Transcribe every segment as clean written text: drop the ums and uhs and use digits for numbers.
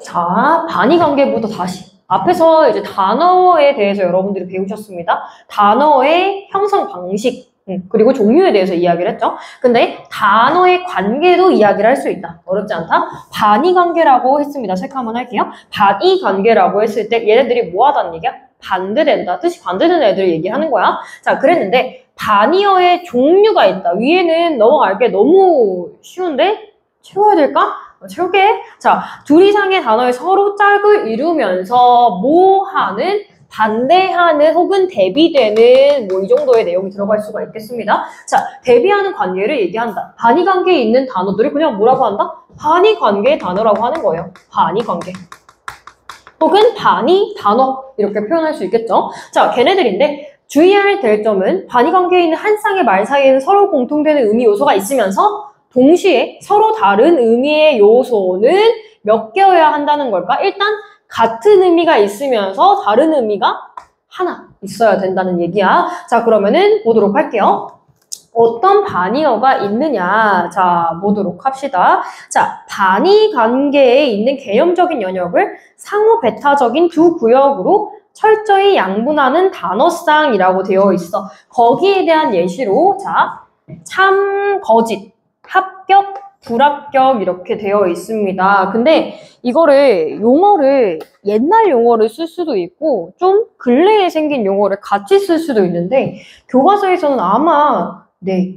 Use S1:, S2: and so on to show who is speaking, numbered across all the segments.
S1: 자, 반의관계부터 다시. 앞에서 이제 단어에 대해서 여러분들이 배우셨습니다. 단어의 형성 방식, 그리고 종류에 대해서 이야기를 했죠. 근데 단어의 관계도 이야기를 할 수 있다. 어렵지 않다. 반의관계라고 했습니다. 체크 한번 할게요. 반의관계라고 했을 때 얘네들이 뭐 하다는 얘기야? 반대된다. 뜻이 반대되는 애들을 얘기하는 거야. 자, 그랬는데 반의어의 종류가 있다. 위에는 넘어갈게. 너무 쉬운데? 채워야 될까? 채울게. 자, 둘 이상의 단어의 서로 짝을 이루면서 뭐 하는, 반대하는 혹은 대비되는 뭐 이 정도의 내용이 들어갈 수가 있겠습니다. 자, 대비하는 관계를 얘기한다. 반의관계에 있는 단어들을 그냥 뭐라고 한다? 반의관계의 단어라고 하는 거예요. 반의관계. 혹은 반의 단어 이렇게 표현할 수 있겠죠. 자, 걔네들인데 주의해야 될 점은 반의관계에 있는 한 쌍의 말 사이에는 서로 공통되는 의미 요소가 있으면서 동시에 서로 다른 의미의 요소는 몇 개여야 한다는 걸까? 일단 같은 의미가 있으면서 다른 의미가 하나 있어야 된다는 얘기야. 자, 그러면은 보도록 할게요. 어떤 반의어가 있느냐. 자, 보도록 합시다. 자, 반의 관계에 있는 개념적인 영역을 상호 배타적인 두 구역으로 철저히 양분하는 단어쌍이라고 되어 있어. 거기에 대한 예시로 자, 참, 거짓, 합격, 불합격 이렇게 되어 있습니다. 근데 이거를 용어를 옛날 용어를 쓸 수도 있고 좀 근래에 생긴 용어를 같이 쓸 수도 있는데 교과서에서는 아마 네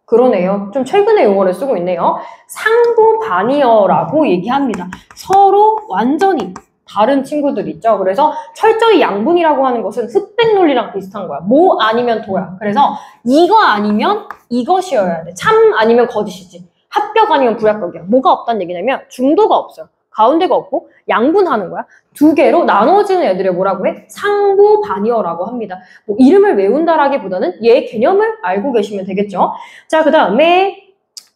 S1: 그러네요. 좀 최근에 용어를 쓰고 있네요. 상부 반의어라고 얘기합니다. 서로 완전히 다른 친구들 있죠. 그래서 철저히 양분이라고 하는 것은 흑백 논리랑 비슷한 거야. 뭐 아니면 도야. 그래서 이거 아니면 이것이어야 돼. 참 아니면 거짓이지. 합격 아니면 불합격이야. 뭐가 없다는 얘기냐면 중도가 없어요. 가운데가 없고 양분하는 거야. 두 개로 나눠지는 애들을 뭐라고 해? 상부 반의어라고 합니다. 뭐 이름을 외운다라기보다는 얘 개념을 알고 계시면 되겠죠. 자, 그 다음에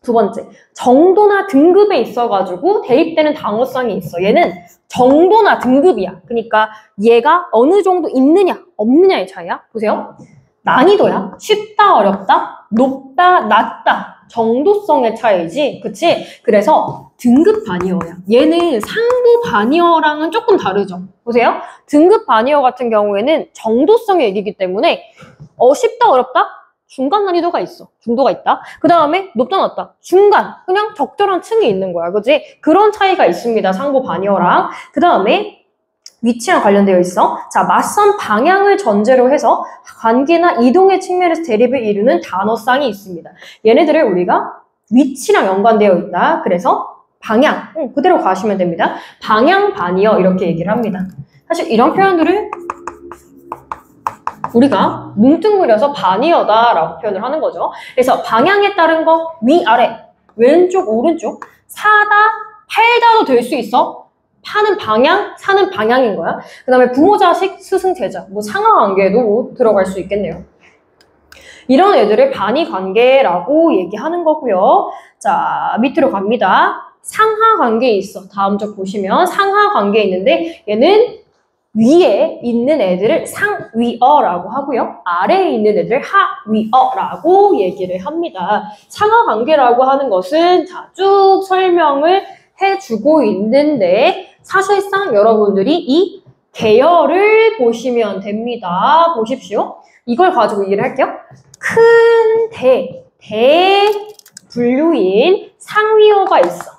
S1: 두 번째, 정도나 등급에 있어가지고 대입되는 단어쌍이 있어. 얘는 정도나 등급이야. 그러니까 얘가 어느 정도 있느냐, 없느냐의 차이야. 보세요. 난이도야. 쉽다, 어렵다, 높다, 낮다. 정도성의 차이지. 그치? 그래서 등급 반의어야. 얘는 상부 반의어랑은 조금 다르죠. 보세요. 등급 반의어 같은 경우에는 정도성의 얘기이기 때문에 쉽다, 어렵다? 중간 난이도가 있어. 중도가 있다. 그 다음에 높다, 낮다. 중간. 그냥 적절한 층이 있는 거야. 그지? 그런 차이가 있습니다. 상부 반의어랑. 그 다음에 위치랑 관련되어 있어. 자, 맞선 방향을 전제로 해서 관계나 이동의 측면에서 대립을 이루는 단어쌍이 있습니다. 얘네들을 우리가 위치랑 연관되어 있다. 그래서 방향. 그대로 가시면 됩니다. 방향 반의어 이렇게 얘기를 합니다. 사실 이런 표현들을 우리가 뭉뚱그려서 반의어다라고 표현을 하는 거죠. 그래서 방향에 따른 거 위아래, 왼쪽, 오른쪽, 사다, 팔다도 될 수 있어. 파는 방향, 사는 방향인 거야. 그 다음에 부모, 자식, 스승, 제자, 뭐 상하관계도 뭐 들어갈 수 있겠네요. 이런 애들을 반의관계라고 얘기하는 거고요. 자, 밑으로 갑니다. 상하관계에 있어. 다음 쪽 보시면 상하관계에 있는데 얘는 위에 있는 애들을 상위어라고 하고요. 아래에 있는 애들을 하위어라고 얘기를 합니다. 상하관계라고 하는 것은 자, 쭉 설명을 해주고 있는데 사실상 여러분들이 이 계열을 보시면 됩니다. 보십시오. 이걸 가지고 얘기를 할게요. 큰 대분류인 상위어가 있어.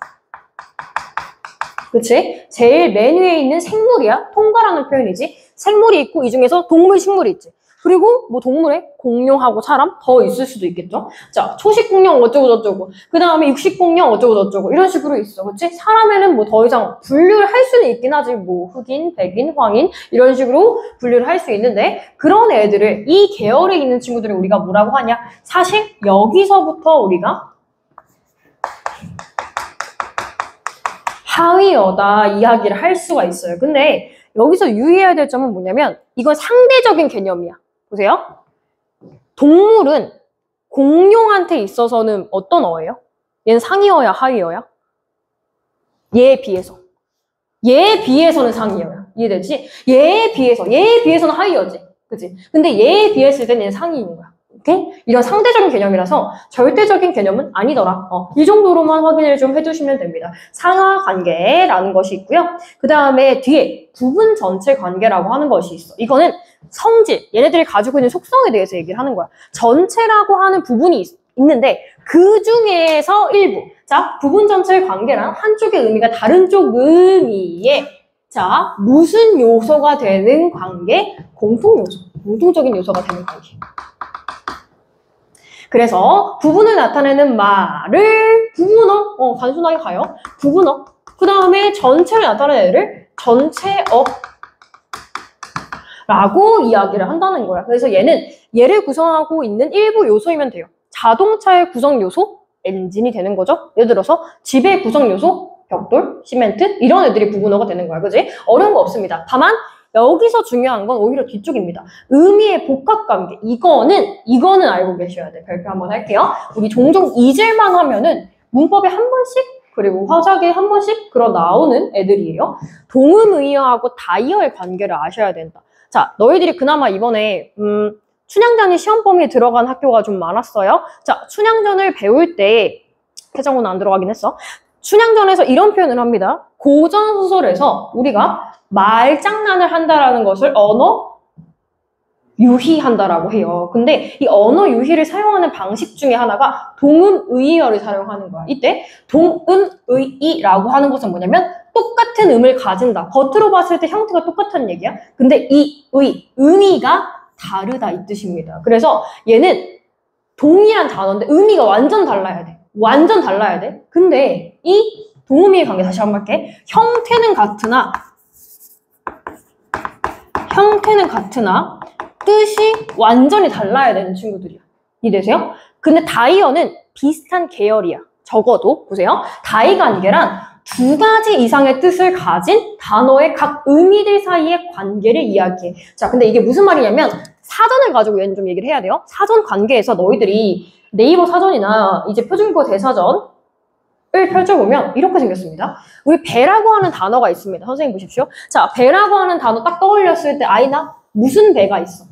S1: 그치? 제일 맨 위에 있는 생물이야. 통과라는 표현이지. 생물이 있고 이 중에서 동물, 식물이 있지. 그리고 뭐 동물에 공룡하고 사람 더 있을 수도 있겠죠. 자, 초식 공룡 어쩌고 저쩌고. 그 다음에 육식 공룡 어쩌고 저쩌고. 이런 식으로 있어. 그치? 사람에는 뭐 더 이상 분류를 할 수는 있긴 하지. 뭐 흑인, 백인, 황인 이런 식으로 분류를 할 수 있는데 그런 애들을 이 계열에 있는 친구들을 우리가 뭐라고 하냐? 사실 여기서부터 우리가 하위어다 이야기를 할 수가 있어요. 근데 여기서 유의해야 될 점은 뭐냐면 이건 상대적인 개념이야. 보세요. 동물은 공룡한테 있어서는 어떤 어예요? 얘는 상위어야, 하위어야? 얘에 비해서. 얘에 비해서는 상위어야. 이해되지? 얘에 비해서는 하위어지. 그치? 근데 얘에 비했을 때는 얘는 상위인 거야. 오케이? 이런 상대적인 개념이라서 절대적인 개념은 아니더라. 이 정도로만 확인을 좀 해두시면 됩니다. 상하 관계라는 것이 있고요. 그 다음에 뒤에 부분 전체 관계라고 하는 것이 있어. 이거는 성질, 얘네들이 가지고 있는 속성에 대해서 얘기를 하는 거야. 전체라고 하는 부분이 있는데 그 중에서 일부. 자, 부분 전체 관계랑 한쪽의 의미가 다른 쪽 의미에 자, 무슨 요소가 되는 관계? 공통 요소. 공통적인 요소가 되는 관계. 그래서 부분을 나타내는 말을 부분어, 단순하게 가요. 부분어. 그 다음에 전체를 나타내는 애를 전체어 라고 이야기를 한다는 거야. 그래서 얘를 구성하고 있는 일부 요소이면 돼요. 자동차의 구성 요소, 엔진이 되는 거죠. 예를 들어서 집의 구성 요소, 벽돌, 시멘트 이런 애들이 부분어가 되는 거야. 그지? 어려운 거 없습니다. 다만 여기서 중요한 건 오히려 뒤쪽입니다. 의미의 복합관계. 이거는 알고 계셔야 돼. 발표 한번 할게요. 우리 종종 잊을만 하면은 문법에 한 번씩 그리고 화작에 한 번씩 나오는 애들이에요. 동음의어하고 다이어의 관계를 아셔야 된다. 자, 너희들이 그나마 이번에 춘향전이 시험 범위에 들어간 학교가 좀 많았어요. 자, 춘향전을 배울 때 태정호는 안 들어가긴 했어. 춘향전에서 이런 표현을 합니다. 고전 소설에서 우리가 말장난을 한다라는 것을 언어 유희한다라고 해요. 근데 이 언어 유희를 사용하는 방식 중에 하나가 동음의어를 사용하는 거야. 이때 동음의이라고 하는 것은 뭐냐면 똑같은 음을 가진다. 겉으로 봤을 때 형태가 똑같다는 얘기야. 근데 이 의미가 다르다 이 뜻입니다. 그래서 얘는 동일한 단어인데 의미가 완전 달라야 돼. 완전 달라야 돼. 근데 이 동음의의 관계 다시 한번 할게. 형태는 같으나 뜻이 완전히 달라야 되는 친구들이야. 이해되세요? 근데 다이어는 비슷한 계열이야. 적어도 보세요. 다이 관계란 두 가지 이상의 뜻을 가진 단어의 각 의미들 사이의 관계를 이야기해. 자, 근데 이게 무슨 말이냐면 사전을 가지고 얘는 좀 얘기를 해야 돼요. 사전 관계에서 너희들이 네이버 사전이나 이제 표준국어 대사전을 펼쳐보면 이렇게 생겼습니다. 우리 배라고 하는 단어가 있습니다. 선생님 보십시오. 자, 배라고 하는 단어 딱 떠올렸을 때 아이나 무슨 배가 있어?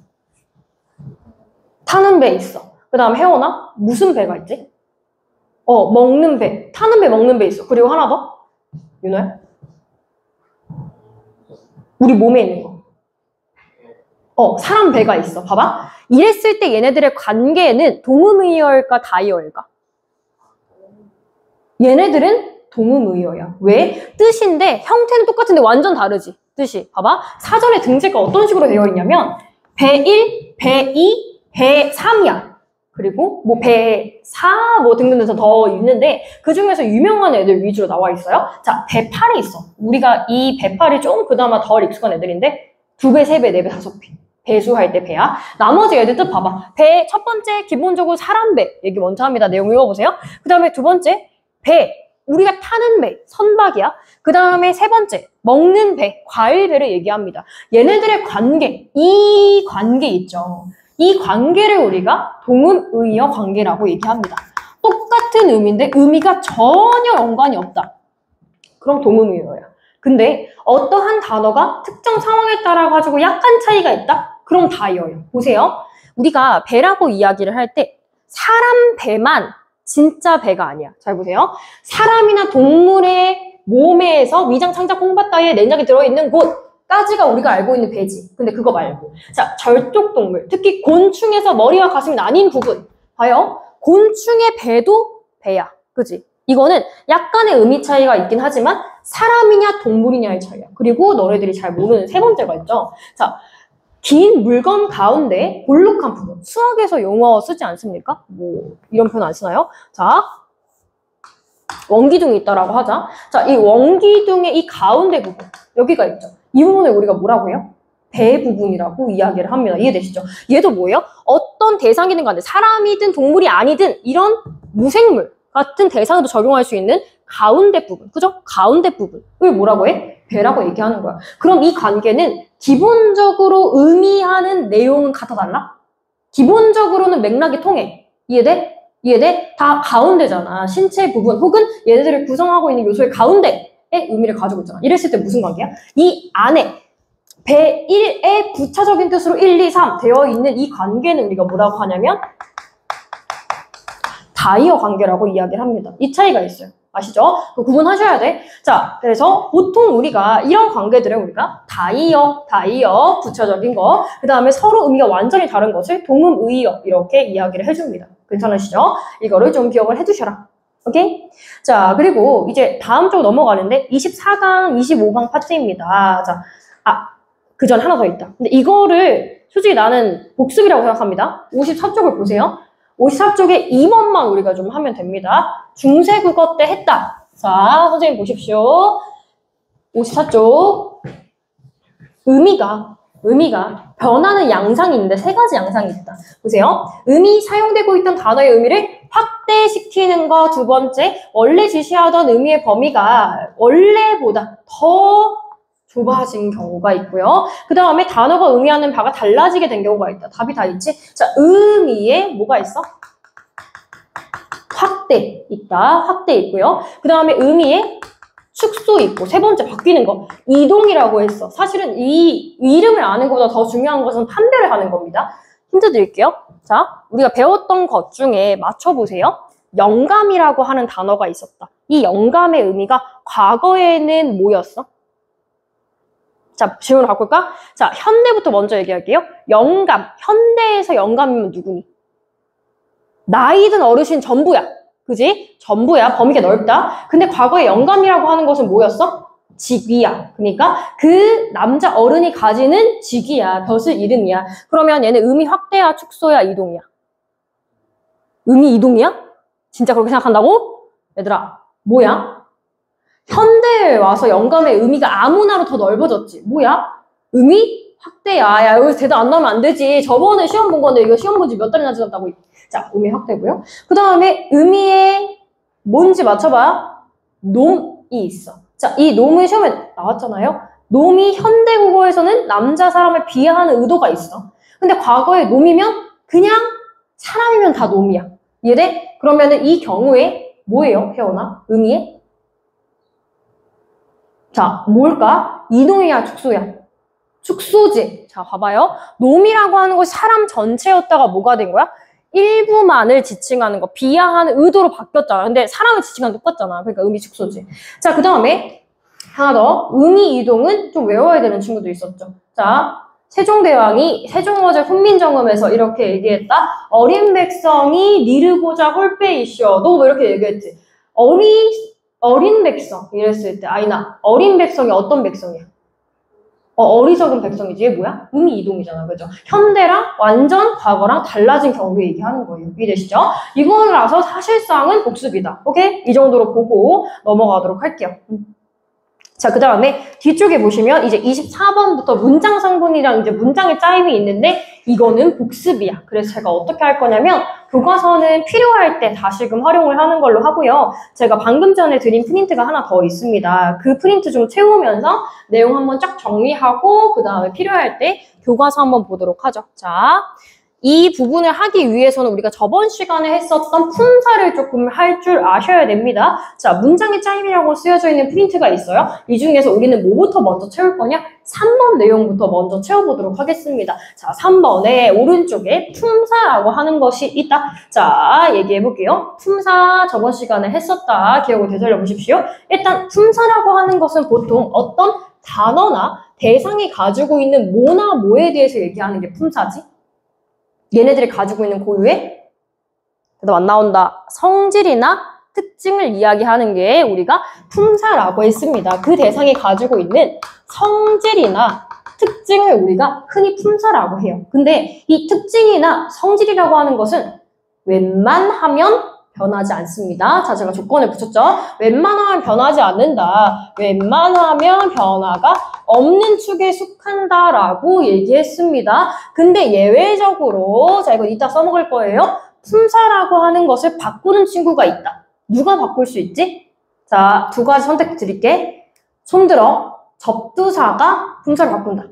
S1: 타는 배 있어. 그 다음 혜원아 무슨 배가 있지? 먹는 배. 타는 배, 먹는 배 있어. 그리고 하나 더. 윤호야? 우리 몸에 있는 거. 사람 배가 있어. 봐봐. 이랬을 때 얘네들의 관계는 동음의어일까 다이어일까? 얘네들은 동음의어야. 왜? 뜻인데 형태는 똑같은데 완전 다르지. 뜻이. 봐봐. 사전에 등재가 어떤 식으로 되어 있냐면 배1, 배2, 배3이야. 그리고 뭐 배4 뭐 등등 해서 더 있는데 그 중에서 유명한 애들 위주로 나와 있어요. 자, 배8이 있어. 우리가 이 배8이 조금 그나마 덜 익숙한 애들인데 2배, 3배, 4배, 5배. 배수할 때 배야. 나머지 애들 뜻 봐봐. 배 첫 번째 기본적으로 사람 배 얘기 먼저 합니다. 내용 읽어보세요. 그 다음에 두 번째 배 우리가 타는 배 선박이야. 그 다음에 세 번째 먹는 배 과일 배를 얘기합니다. 얘네들의 관계 이 관계 있죠. 이 관계를 우리가 동음의어 관계라고 얘기합니다. 똑같은 의미인데 의미가 전혀 연관이 없다. 그럼 동음의어야. 근데 어떠한 단어가 특정 상황에 따라 가지고 약간 차이가 있다? 그럼 다이어요. 보세요. 우리가 배라고 이야기를 할 때 사람 배만 진짜 배가 아니야. 잘 보세요. 사람이나 동물의 몸에서 위장, 창자, 콩팥 따위에 내장이 들어있는 곳까지가 우리가 알고 있는 배지. 근데 그거 말고. 자, 절족동물. 특히 곤충에서 머리와 가슴이 나뉜 부분. 봐요. 곤충의 배도 배야. 그지? 이거는 약간의 의미 차이가 있긴 하지만 사람이냐 동물이냐의 차이야. 그리고 너네들이 잘 모르는 세 번째가 있죠. 자, 긴 물건 가운데 볼록한 부분. 수학에서 용어 쓰지 않습니까? 뭐 이런 표현 안 쓰나요? 자, 원기둥이 있다라고 하자. 자, 이 원기둥의 이 가운데 부분. 여기가 있죠. 이 부분을 우리가 뭐라고 해요? 배 부분이라고 이야기를 합니다. 이해되시죠? 얘도 뭐예요? 어떤 대상이든 간에 사람이든 동물이 아니든 이런 무생물 같은 대상에도 적용할 수 있는 가운데 부분. 그죠? 가운데 부분을 뭐라고 해? 배라고 얘기하는 거야. 그럼 이 관계는 기본적으로 의미하는 내용은 같아 달라? 기본적으로는 맥락이 통해. 이해돼? 이해돼? 다 가운데잖아. 신체 부분 혹은 얘네들을 구성하고 있는 요소의 가운데의 의미를 가지고 있잖아. 이랬을 때 무슨 관계야? 이 안에 배 1의 부차적인 뜻으로 1, 2, 3 되어 있는 이 관계는 우리가 뭐라고 하냐면 다이어 관계라고 이야기를 합니다. 이 차이가 있어요. 아시죠? 그 구분하셔야 돼. 자, 그래서 보통 우리가 이런 관계들을 우리가 다이어, 부차적인 거, 그 다음에 서로 의미가 완전히 다른 것을 동음, 의어 이렇게 이야기를 해줍니다. 괜찮으시죠? 이거를 좀 기억을 해두셔라. 오케이? 자, 그리고 이제 다음 쪽 넘어가는데 24강, 25강 파트입니다. 자, 그 전 하나 더 있다. 근데 이거를 솔직히 나는 복습이라고 생각합니다. 54쪽을 보세요. 54쪽에 2번만 우리가 좀 하면 됩니다. 중세국어 때 했다. 자, 선생님 보십시오. 54쪽. 의미가 변하는 양상이 있는데 세 가지 양상이 있다. 보세요. 의미 사용되고 있던 단어의 의미를 확대시키는 거 두 번째, 원래 지시하던 의미의 범위가 원래보다 더 좁아진 경우가 있고요. 그 다음에 단어가 의미하는 바가 달라지게 된 경우가 있다. 답이 다 있지? 자, 의미에 뭐가 있어? 확대 있다. 확대 있고요. 그 다음에 의미에 축소 있고, 세 번째 바뀌는 거 이동이라고 했어. 사실은 이 이름을 아는 것보다 더 중요한 것은 판별을 하는 겁니다. 힌트 드릴게요. 자, 우리가 배웠던 것 중에 맞춰보세요. 영감이라고 하는 단어가 있었다. 이 영감의 의미가 과거에는 뭐였어? 자, 질문을 바꿀까? 자, 현대부터 먼저 얘기할게요. 영감, 현대에서 영감이면 누구니? 나이든 어르신 전부야. 그지? 전부야. 범위가 넓다. 근데 과거에 영감이라고 하는 것은 뭐였어? 직위야. 그러니까 그 남자 어른이 가지는 직위야. 벼슬 이름이야. 그러면 얘는 의미 확대야, 축소야, 이동이야? 의미 이동이야? 진짜 그렇게 생각한다고? 얘들아, 뭐야? 현대에 와서 영감의 의미가 아무나로 더 넓어졌지. 뭐야? 의미 확대야. 야, 여기서 대답 안 나오면 안 되지. 저번에 시험 본 건데 이거 시험 본 지 몇 달이나 지났다고. 자, 의미 확대고요. 그 다음에 의미에 뭔지 맞춰봐. 놈이 있어. 자, 이 놈은 시험에 나왔잖아요. 놈이 현대 국어에서는 남자 사람을 비하하는 의도가 있어. 근데 과거에 놈이면 그냥 사람이면 다 놈이야. 이해돼? 그러면은 이 경우에 뭐예요, 혜원아? 의미에? 자, 뭘까? 이동이야, 축소야? 축소지. 자, 봐봐요. 놈이라고 하는 것이 사람 전체였다가 뭐가 된 거야? 일부만을 지칭하는 거, 비하하는 의도로 바뀌었잖아. 근데 사람을 지칭하는 똑같잖아. 그러니까 의미 축소지. 자, 그 다음에 하나 더. 의미 이동은 좀 외워야 되는 친구도 있었죠. 자, 세종대왕이 세종어제 훈민정음에서 이렇게 얘기했다. 어린 백성이 니르고자 홀빼이시오. 너 왜 이렇게 얘기했지? 어린 백성 이랬을 때 아이나 어린 백성이 어떤 백성이야? 어리석은 백성이지. 얘 뭐야? 의미 이동이잖아. 그죠? 현대랑 완전 과거랑 달라진 경우에 얘기하는 거예요. 이해되시죠? 이거라서 사실상은 복습이다. 오케이? 이 정도로 보고 넘어가도록 할게요. 자, 그 다음에 뒤쪽에 보시면 이제 24번부터 문장 성분이랑 이제 문장의 짜임이 있는데 이거는 복습이야. 그래서 제가 어떻게 할 거냐면 교과서는 필요할 때 다시금 활용을 하는 걸로 하고요. 제가 방금 전에 드린 프린트가 하나 더 있습니다. 그 프린트 좀 채우면서 내용 한번 쫙 정리하고 그 다음에 필요할 때 교과서 한번 보도록 하죠. 자, 이 부분을 하기 위해서는 우리가 저번 시간에 했었던 품사를 조금 할 줄 아셔야 됩니다. 자, 문장의 짜임이라고 쓰여져 있는 프린트가 있어요. 이 중에서 우리는 뭐부터 먼저 채울 거냐? 3번 내용부터 먼저 채워보도록 하겠습니다. 자, 3번에 오른쪽에 품사라고 하는 것이 있다. 자, 얘기해볼게요. 품사 저번 시간에 했었다. 기억을 되살려 보십시오. 일단 품사라고 하는 것은 보통 어떤 단어나 대상이 가지고 있는 뭐나 뭐에 대해서 얘기하는 게 품사지? 얘네들이 가지고 있는 고유의 대답 안 나온다. 성질이나 특징을 이야기하는 게 우리가 품사라고 했습니다. 그 대상이 가지고 있는 성질이나 특징을 우리가 흔히 품사라고 해요. 근데 이 특징이나 성질이라고 하는 것은 웬만하면 변하지 않습니다. 자, 제가 조건을 붙였죠. 웬만하면 변하지 않는다. 웬만하면 변화가 없는 축에 속한다라고 얘기했습니다. 근데 예외적으로, 자, 이거 이따 써먹을 거예요. 품사라고 하는 것을 바꾸는 친구가 있다. 누가 바꿀 수 있지? 자, 두 가지 선택 드릴게. 손들어. 접두사가 품사를 바꾼다.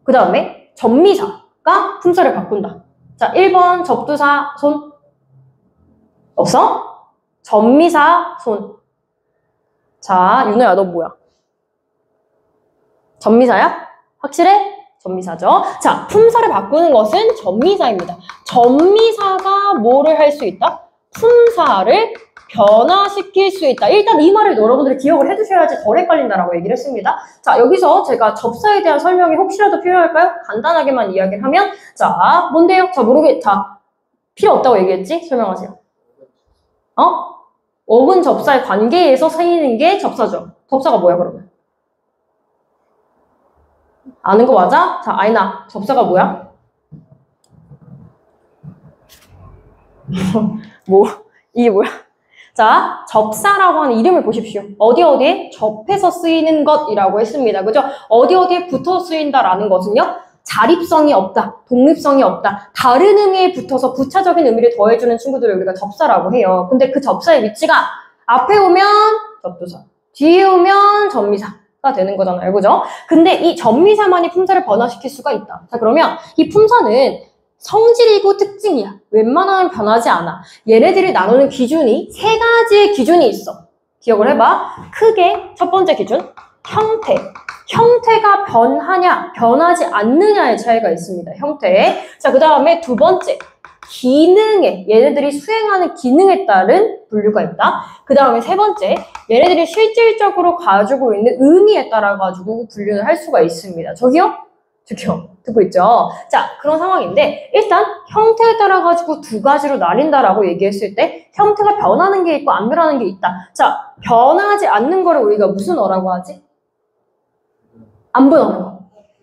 S1: 그 다음에 접미사가 품사를 바꾼다. 자, 1번 접두사 손. 없어? 접미사 손. 자, 윤호야, 너 뭐야? 접미사야? 확실해? 전미사죠. 자, 품사를 바꾸는 것은 전미사입니다. 전미사가 뭐를 할 수 있다? 품사를 변화시킬 수 있다. 일단 이 말을 여러분들이 기억을 해두셔야지 덜 헷갈린다라고 얘기를 했습니다. 자, 여기서 제가 접사에 대한 설명이 혹시라도 필요할까요? 간단하게만 이야기를 하면, 자, 뭔데요? 자, 필요 없다고 얘기했지? 설명하세요. 어근 접사의 관계에서 쓰이는 게 접사죠. 접사가 뭐야, 그러면? 아는 거 맞아? 자, 아이나, 접사가 뭐야? 이게 뭐야? 자, 접사라고 하는 이름을 보십시오. 어디에 접해서 쓰이는 것이라고 했습니다. 그죠? 어디에 붙어 쓰인다라는 것은요, 자립성이 없다, 독립성이 없다, 다른 의미에 붙어서 부차적인 의미를 더해주는 친구들을 우리가 접사라고 해요. 근데 그 접사의 위치가 앞에 오면 접두사, 뒤에 오면 전미사가 되는 거잖아요. 그죠? 근데 이 전미사만이 품사를 변화시킬 수가 있다. 자, 그러면 이 품사는 성질이고 특징이야. 웬만하면 변하지 않아. 얘네들이 나누는 기준이 세 가지의 기준이 있어. 기억을 해봐. 크게 첫 번째 기준, 형태. 형태가 변하냐, 변하지 않느냐의 차이가 있습니다. 형태에. 자, 그 다음에 두 번째, 기능에. 얘네들이 수행하는 기능에 따른 분류가 있다. 그 다음에 세 번째, 얘네들이 실질적으로 가지고 있는 의미에 따라 가지고 분류를 할 수가 있습니다. 저기요? 듣고 있죠? 자, 그런 상황인데 일단 형태에 따라 가지고 두 가지로 나뉜다라고 얘기했을 때 형태가 변하는 게 있고 안 변하는 게 있다. 자, 변하지 않는 거를 우리가 무슨 어라고 하지? 안 변하는 거.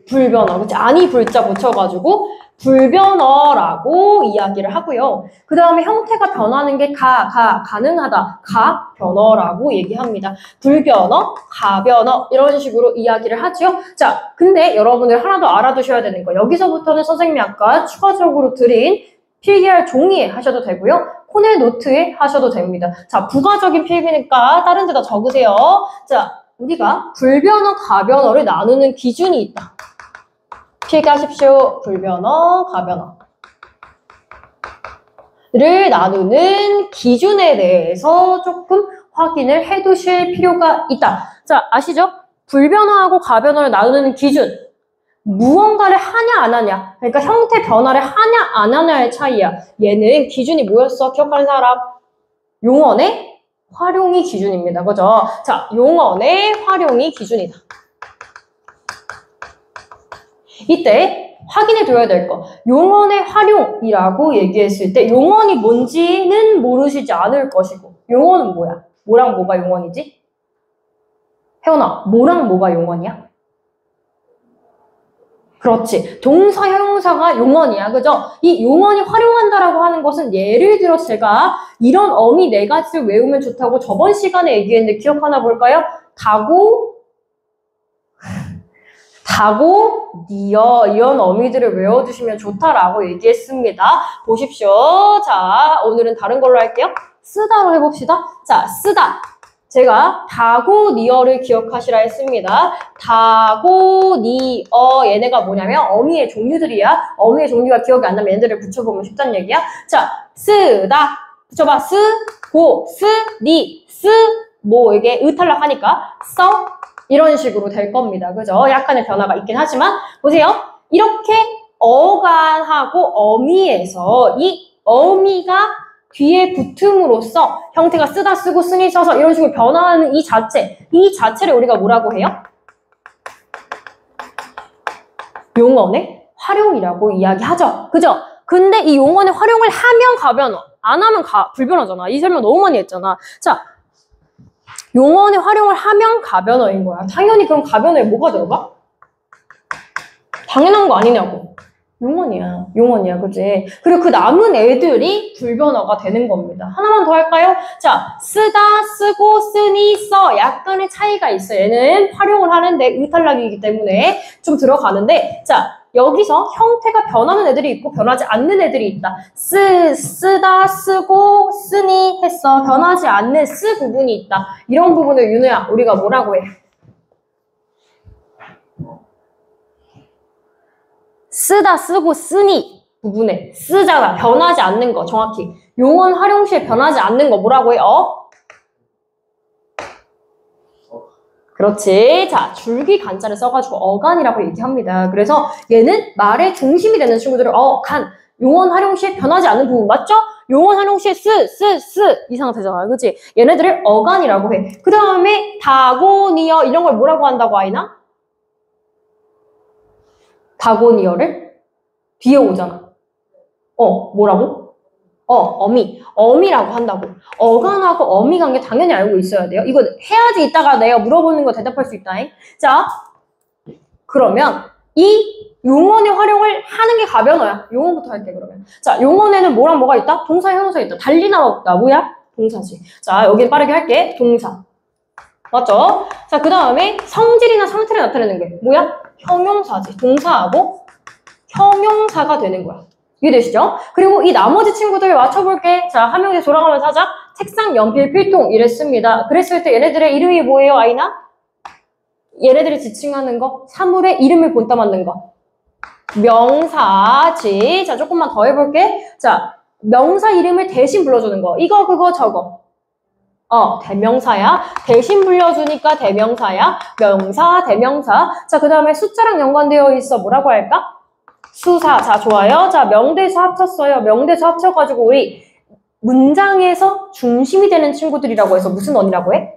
S1: 불변어. 그치? 아니 불자 붙여가지고 불변어라고 이야기를 하고요. 그 다음에 형태가 변하는 게 가능하다. 가변어라고 얘기합니다. 불변어, 가변어 이런 식으로 이야기를 하죠. 자, 근데 여러분들 하나 더 알아두셔야 되는 거. 여기서부터는 선생님이 아까 추가적으로 드린 필기할 종이에 하셔도 되고요. 코넬 노트에 하셔도 됩니다. 자, 부가적인 필기니까 다른 데다 적으세요. 자, 우리가 불변어, 가변어를 나누는 기준이 있다. 필기하십시오. 불변어, 가변어를 나누는 기준에 대해서 조금 확인을 해두실 필요가 있다. 자, 아시죠? 불변어하고 가변어를 나누는 기준. 무언가를 하냐 안 하냐. 그러니까 형태 변화를 하냐 안 하냐의 차이야. 얘는 기준이 뭐였어? 기억하는 사람? 용언의 활용이 기준입니다. 그죠? 자, 용언의 활용이 기준이다. 이때 확인해 둬야 될 거. 용언의 활용이라고 얘기했을 때 용언이 뭔지는 모르시지 않을 것이고 용언은 뭐야? 뭐랑 뭐가 용언이지? 혜원아, 뭐랑 뭐가 용언이야? 그렇지. 동사, 형용사가 용언이야. 그죠? 이 용언이 활용한다라고 하는 것은 예를 들어 제가 이런 어미 네 가지를 외우면 좋다고 저번 시간에 얘기했는데 기억하나 볼까요? 다고, 니어 이런 어미들을 외워주시면 좋다라고 얘기했습니다. 보십시오. 자, 오늘은 다른 걸로 할게요. 쓰다로 해봅시다. 자, 쓰다. 제가 다고, 니어를 기억하시라 했습니다. 다고, 니어 얘네가 뭐냐면 어미의 종류들이야. 어미의 종류가 기억이 안 나면 얘네들을 붙여보면 쉽다는 얘기야. 자, 쓰다. 붙여봐. 쓰, 고, 스, 니, 스, 뭐 이게 의탈락하니까 써. 이런 식으로 될 겁니다. 그죠? 약간의 변화가 있긴 하지만 보세요. 이렇게 어간하고 어미에서 이 어미가 뒤에 붙음으로써 형태가 쓰다, 쓰고, 쓰니, 써서 이런 식으로 변화하는 이 자체를 우리가 뭐라고 해요? 용언의 활용이라고 이야기하죠. 그죠? 근데 이 용언의 활용을 하면 가변어, 안 하면 불변어잖아. 이 설명 너무 많이 했잖아. 자, 용언의 활용을 하면 가변어인 거야. 당연히 그럼 가변어에 뭐가 들어가? 당연한 거 아니냐고. 용언이야, 그지? 그리고 그 남은 애들이 불변어가 되는 겁니다. 하나만 더 할까요? 자, 쓰다, 쓰고, 쓰니, 써. 약간의 차이가 있어. 얘는 활용을 하는데 의탈락이기 때문에 좀 들어가는데, 자, 여기서 형태가 변하는 애들이 있고 변하지 않는 애들이 있다. 쓰다, 쓰고, 쓰니 했어. 변하지 않는 쓰 부분이 있다. 이런 부분을 윤우야, 우리가 뭐라고 해? 쓰다, 쓰고, 쓰니 부분에 쓰잖아. 변하지 않는 거 정확히. 용언 활용 시에 변하지 않는 거 뭐라고 해? 그렇지. 자, 줄기 간자를 써가지고 어간이라고 얘기합니다. 그래서 얘는 말의 중심이 되는 친구들을 간. 용언 활용 시에 변하지 않는 부분 맞죠? 용언 활용 시에 스 이 상태잖아. 그치? 얘네들을 어간이라고 해. 그 다음에 다고니어 이런 걸 뭐라고 한다고 아이나? 다고니어를 뒤에 오잖아. 뭐라고? 어미라고 한다고. 어간하고 어미 관계 당연히 알고 있어야 돼요. 이거 해야지 이따가 내가 물어보는 거 대답할 수 있다잉. 자, 그러면 이 용언의 활용을 하는 게 가변어야. 용언부터 할게 그러면. 자, 용언에는 뭐랑 뭐가 있다? 동사, 형용사 있다. 달리나 없다. 뭐야? 동사지. 자, 여긴 빠르게 할게. 동사. 맞죠? 자, 그 다음에 성질이나 상태를 나타내는 게 뭐야? 형용사지. 동사하고 형용사가 되는 거야. 이해되시죠? 그리고 이 나머지 친구들 맞춰볼게. 자, 한 명씩 돌아가면서 하자. 책상, 연필, 필통 이랬습니다. 그랬을 때 얘네들의 이름이 뭐예요, 아이나? 얘네들이 지칭하는 거, 사물의 이름을 본따맞는 거. 명사지. 자, 조금만 더 해볼게. 자, 명사 이름을 대신 불러주는 거. 이거, 그거, 저거. 대명사야. 대신 불려주니까 대명사야. 명사, 대명사. 자, 그 다음에 숫자랑 연관되어 있어. 뭐라고 할까? 수사. 자, 좋아요. 자, 명대수 합쳤어요. 명대수 합쳐가지고 우리 문장에서 중심이 되는 친구들이라고 해서 무슨 언이라고 해?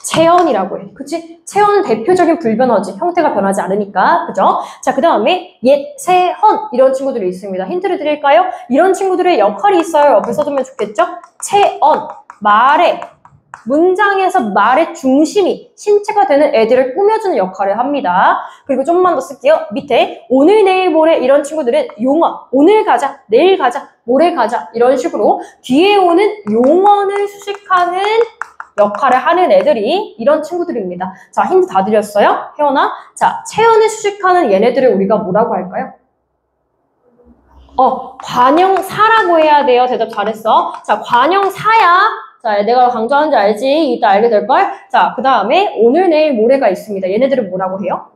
S1: 체언이라고 해. 그치? 체언은 대표적인 불변어지. 형태가 변하지 않으니까. 그죠? 자, 그 다음에 옛, 새, 헌 이런 친구들이 있습니다. 힌트를 드릴까요? 이런 친구들의 역할이 있어요. 옆에 써두면 좋겠죠? 체언, 말에 문장에서 말의 중심이 신체가 되는 애들을 꾸며주는 역할을 합니다. 그리고 좀만 더 쓸게요. 밑에 오늘, 내일, 모레 이런 친구들은 용언. 오늘 가자, 내일 가자, 모레 가자 이런 식으로 뒤에 오는 용언을 수식하는 역할을 하는 애들이 이런 친구들입니다. 자, 힌트 다 드렸어요? 혜원아? 자, 체언을 수식하는 얘네들을 우리가 뭐라고 할까요? 관형사라고 해야 돼요. 대답 잘했어. 자, 관형사야. 자, 내가 강조하는지 알지? 이따 알게 될걸? 자, 그 다음에 오늘, 내일, 모레가 있습니다. 얘네들은 뭐라고 해요?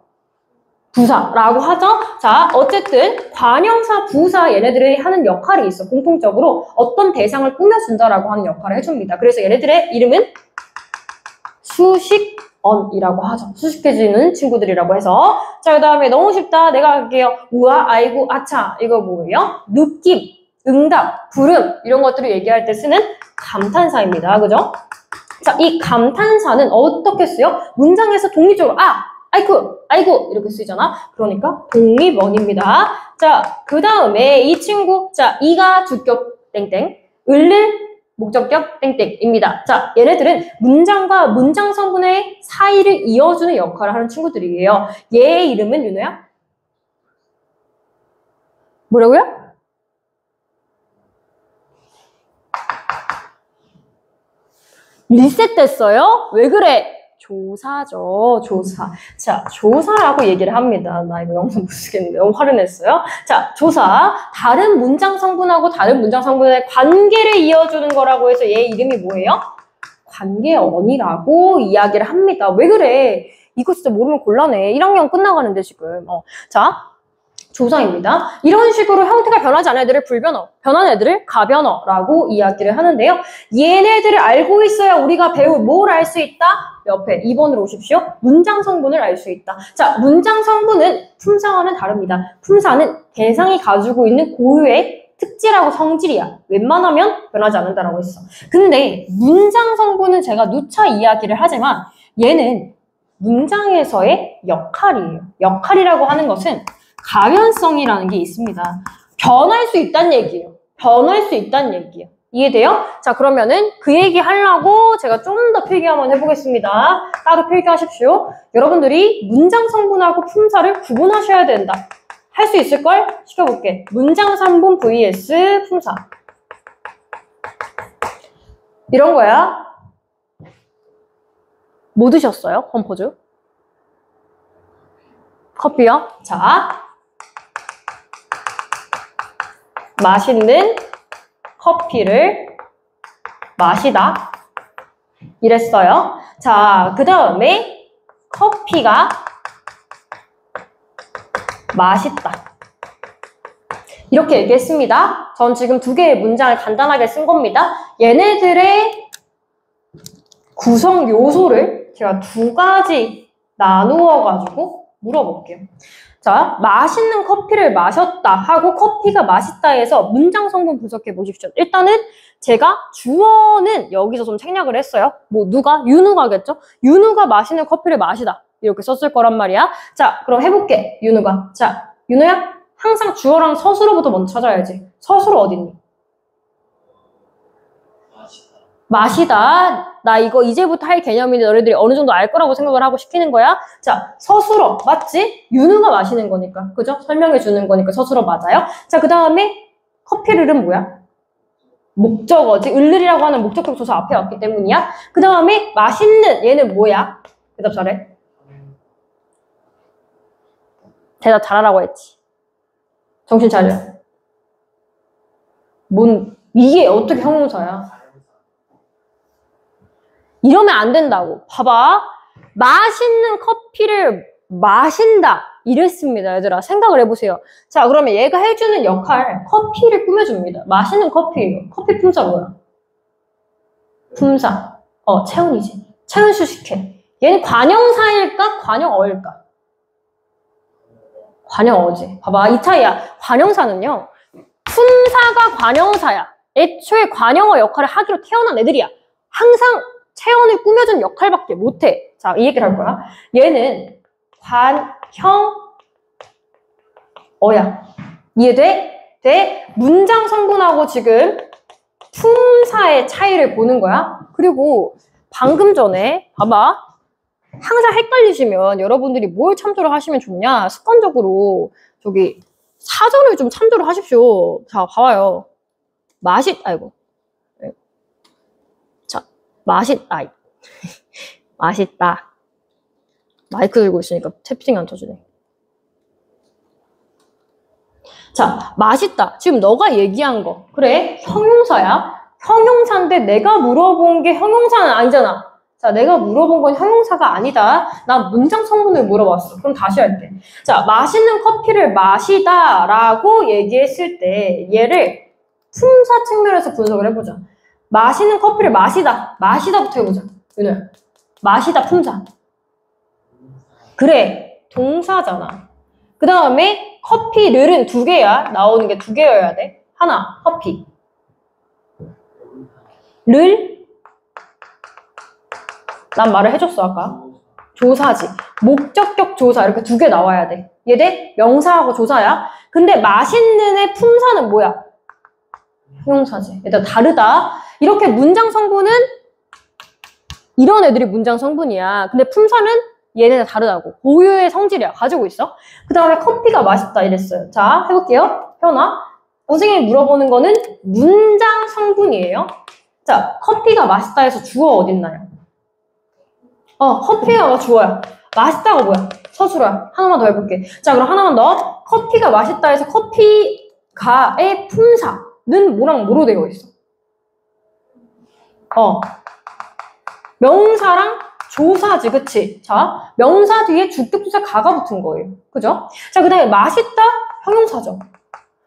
S1: 부사라고 하죠? 자, 어쨌든 관형사, 부사 얘네들이 하는 역할이 있어. 공통적으로 어떤 대상을 꾸며준다라고 하는 역할을 해줍니다. 그래서 얘네들의 이름은 수식언이라고 하죠. 수식해지는 친구들이라고 해서. 자, 그 다음에 너무 쉽다. 내가 할게요. 우와, 아이고, 아차. 이거 뭐예요? 느낌, 응답, 부름 이런 것들을 얘기할 때 쓰는 감탄사입니다. 그죠? 자, 이 감탄사는 어떻게 쓰여? 문장에서 독립적으로 아이고 이렇게 쓰이잖아. 그러니까 독립언입니다. 자, 그 다음에 이 친구 자, 이가 주격 땡땡 을을 목적격 땡땡입니다. 자, 얘네들은 문장과 문장 성분의 사이를 이어주는 역할을 하는 친구들이에요. 얘의 이름은 윤호야? 뭐라고요? 리셋됐어요? 왜 그래? 조사죠. 조사. 자, 조사라고 얘기를 합니다. 나 이거 영상 못 쓰겠는데 너무 화를 냈어요. 자, 조사. 다른 문장 성분하고 다른 문장 성분의 관계를 이어주는 거라고 해서 얘 이름이 뭐예요? 관계언이라고 이야기를 합니다. 왜 그래? 이거 진짜 모르면 곤란해. 1학년 끝나가는데 지금. 자, 조사입니다. 이런 식으로 형태가 변하지 않은 애들을 불변어, 변한 애들을 가변어라고 이야기를 하는데요. 얘네들을 알고 있어야 우리가 배울 뭘 알 수 있다? 옆에 2번으로 오십시오. 문장 성분을 알 수 있다. 자, 문장 성분은 품사와는 다릅니다. 품사는 대상이 가지고 있는 고유의 특질하고 성질이야. 웬만하면 변하지 않는다라고 했어. 근데 문장 성분은 제가 누차 이야기를 하지만 얘는 문장에서의 역할이에요. 역할이라고 하는 것은 가변성이라는 게 있습니다. 변할 수 있다는 얘기예요. 변할 수 있다는 얘기예요. 이해돼요? 자, 그러면은 그 얘기 하려고 제가 좀 더 필기 한번 해보겠습니다. 따로 필기하십시오. 여러분들이 문장 성분하고 품사를 구분하셔야 된다. 할 수 있을걸? 시켜볼게. 문장 성분 vs 품사. 이런 거야. 뭐 드셨어요? 컴포즈? 커피요? 자, 맛있는 커피를 마시다 이랬어요. 자, 그 다음에 커피가 맛있다 이렇게 얘기했습니다. 전 지금 두 개의 문장을 간단하게 쓴 겁니다. 얘네들의 구성 요소를 제가 두 가지 나누어 가지고 물어볼게요. 자, 맛있는 커피를 마셨다 하고 커피가 맛있다 해서 문장 성분 분석해 보십시오. 일단은 제가 주어는 여기서 좀 생략을 했어요. 뭐 누가? 윤우가겠죠? 윤우가 맛있는 커피를 마시다. 이렇게 썼을 거란 말이야. 자, 그럼 해볼게. 윤우가. 자, 윤우야, 항상 주어랑 서술어부터 먼저 찾아야지. 서술어 어딨니? 마시다. 나 이거 이제부터 할 개념인데 너희들이 어느 정도 알 거라고 생각을 하고 시키는 거야. 자, 서술어 맞지? 윤우가 마시는 거니까. 그죠? 설명해 주는 거니까 서술어 맞아요. 자, 그 다음에 커피를은 뭐야? 목적어지. 을을이라고 하는 목적격 조사 앞에 왔기 때문이야. 그 다음에 맛있는 얘는 뭐야? 대답 잘해. 대답 잘하라고 했지. 정신 차려. 이게 어떻게 형용사야? 이러면 안 된다고. 봐봐. 맛있는 커피를 마신다. 이랬습니다, 얘들아. 생각을 해보세요. 자, 그러면 얘가 해주는 역할, 커피를 꾸며줍니다. 맛있는 커피예요. 커피 품사 뭐야? 품사. 채운이지. 채운 수식해. 얘는 관형사일까? 관형어일까? 관형어지. 봐봐, 이 차이야. 관형사는요, 품사가 관형사야. 애초에 관형어 역할을 하기로 태어난 애들이야. 항상 체온을 꾸며준 역할밖에 못해. 자, 이 얘기를 할 거야. 얘는 관형어야. 이해돼? 돼? 문장 성분하고 지금 품사의 차이를 보는 거야. 그리고 방금 전에 봐봐. 항상 헷갈리시면 여러분들이 뭘 참조를 하시면 좋냐? 습관적으로 저기 사전을 좀 참조를 하십시오. 자, 봐봐요. 아이고. 자, 맛있다. 마이크 들고 있으니까 채팅 안 쳐주네. 자, 맛있다. 지금 너가 얘기한 거. 그래, 형용사야. 형용사인데 내가 물어본 게 형용사는 아니잖아. 자, 내가 물어본 건 형용사가 아니다. 나 문장 성분을 물어봤어. 그럼 다시 할게. 자, 맛있는 커피를 마시다 라고 얘기했을 때 얘를 품사 측면에서 분석을 해보자. 마시는 커피를 마시다. 마시다부터 해보자. 윤호야. 마시다 품사. 그래. 동사잖아. 그 다음에 커피를은 두 개야. 나오는 게 두 개여야 돼. 하나, 커피. 난 말을 해줬어, 아까. 조사지. 목적격 조사. 이렇게 두 개 나와야 돼. 얘네 명사하고 조사야. 근데 맛있는의 품사는 뭐야? 형용사지. 얘들아, 다르다. 이렇게 문장 성분은 이런 애들이 문장 성분이야. 근데 품사는 얘네가 다르다고. 고유의 성질이야. 가지고 있어. 그 다음에 커피가 맛있다 이랬어요. 자, 해볼게요. 현아. 선생님이 물어보는 거는 문장 성분이에요. 자, 커피가 맛있다 해서 주어 어딨나요? 커피가 주어야. 맛있다가 뭐야? 서술어야. 하나만 더 해볼게. 자, 그럼 하나만 더. 커피가 맛있다 해서 커피가의 품사는 뭐랑 뭐로 되어 있어? 명사랑 조사지, 그치? 자, 명사 뒤에 주격조사 가가 붙은 거예요. 그죠? 자, 그 다음에 맛있다, 형용사죠.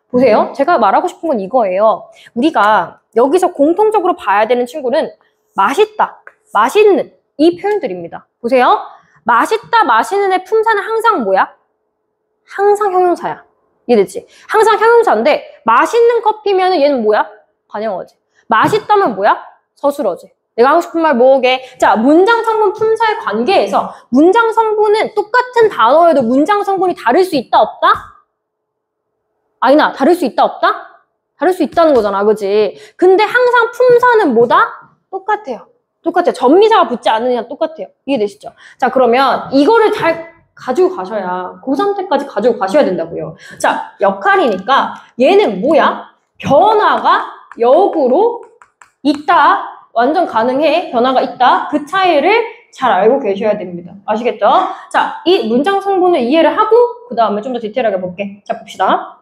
S1: 보세요. 제가 말하고 싶은 건 이거예요. 우리가 여기서 공통적으로 봐야 되는 친구는 맛있다, 맛있는 이 표현들입니다. 보세요. 맛있다, 맛있는의 품사는 항상 뭐야? 항상 형용사야. 이해됐지? 항상 형용사인데 맛있는 커피면 얘는 뭐야? 관형어지. 맛있다면 뭐야? 서술어지. 내가 하고 싶은 말 뭐게? 자, 문장 성분 품사의 관계에서 문장 성분은 똑같은 단어에도 문장 성분이 다를 수 있다, 없다? 아니나, 다를 수 있다, 없다? 다를 수 있다는 거잖아, 그지? 근데 항상 품사는 뭐다? 똑같아요. 똑같아요. 전미사가 붙지 않으냐 똑같아요. 이해되시죠? 자, 그러면 이거를 잘 가지고 가셔야 고3 때까지 가지고 가셔야 된다고요. 자, 역할이니까 얘는 뭐야? 변화가 역으로 있다. 완전 가능해. 변화가 있다. 그 차이를 잘 알고 계셔야 됩니다. 아시겠죠? 자, 이 문장 성분을 이해를 하고 그 다음에 좀 더 디테일하게 볼게. 자, 봅시다.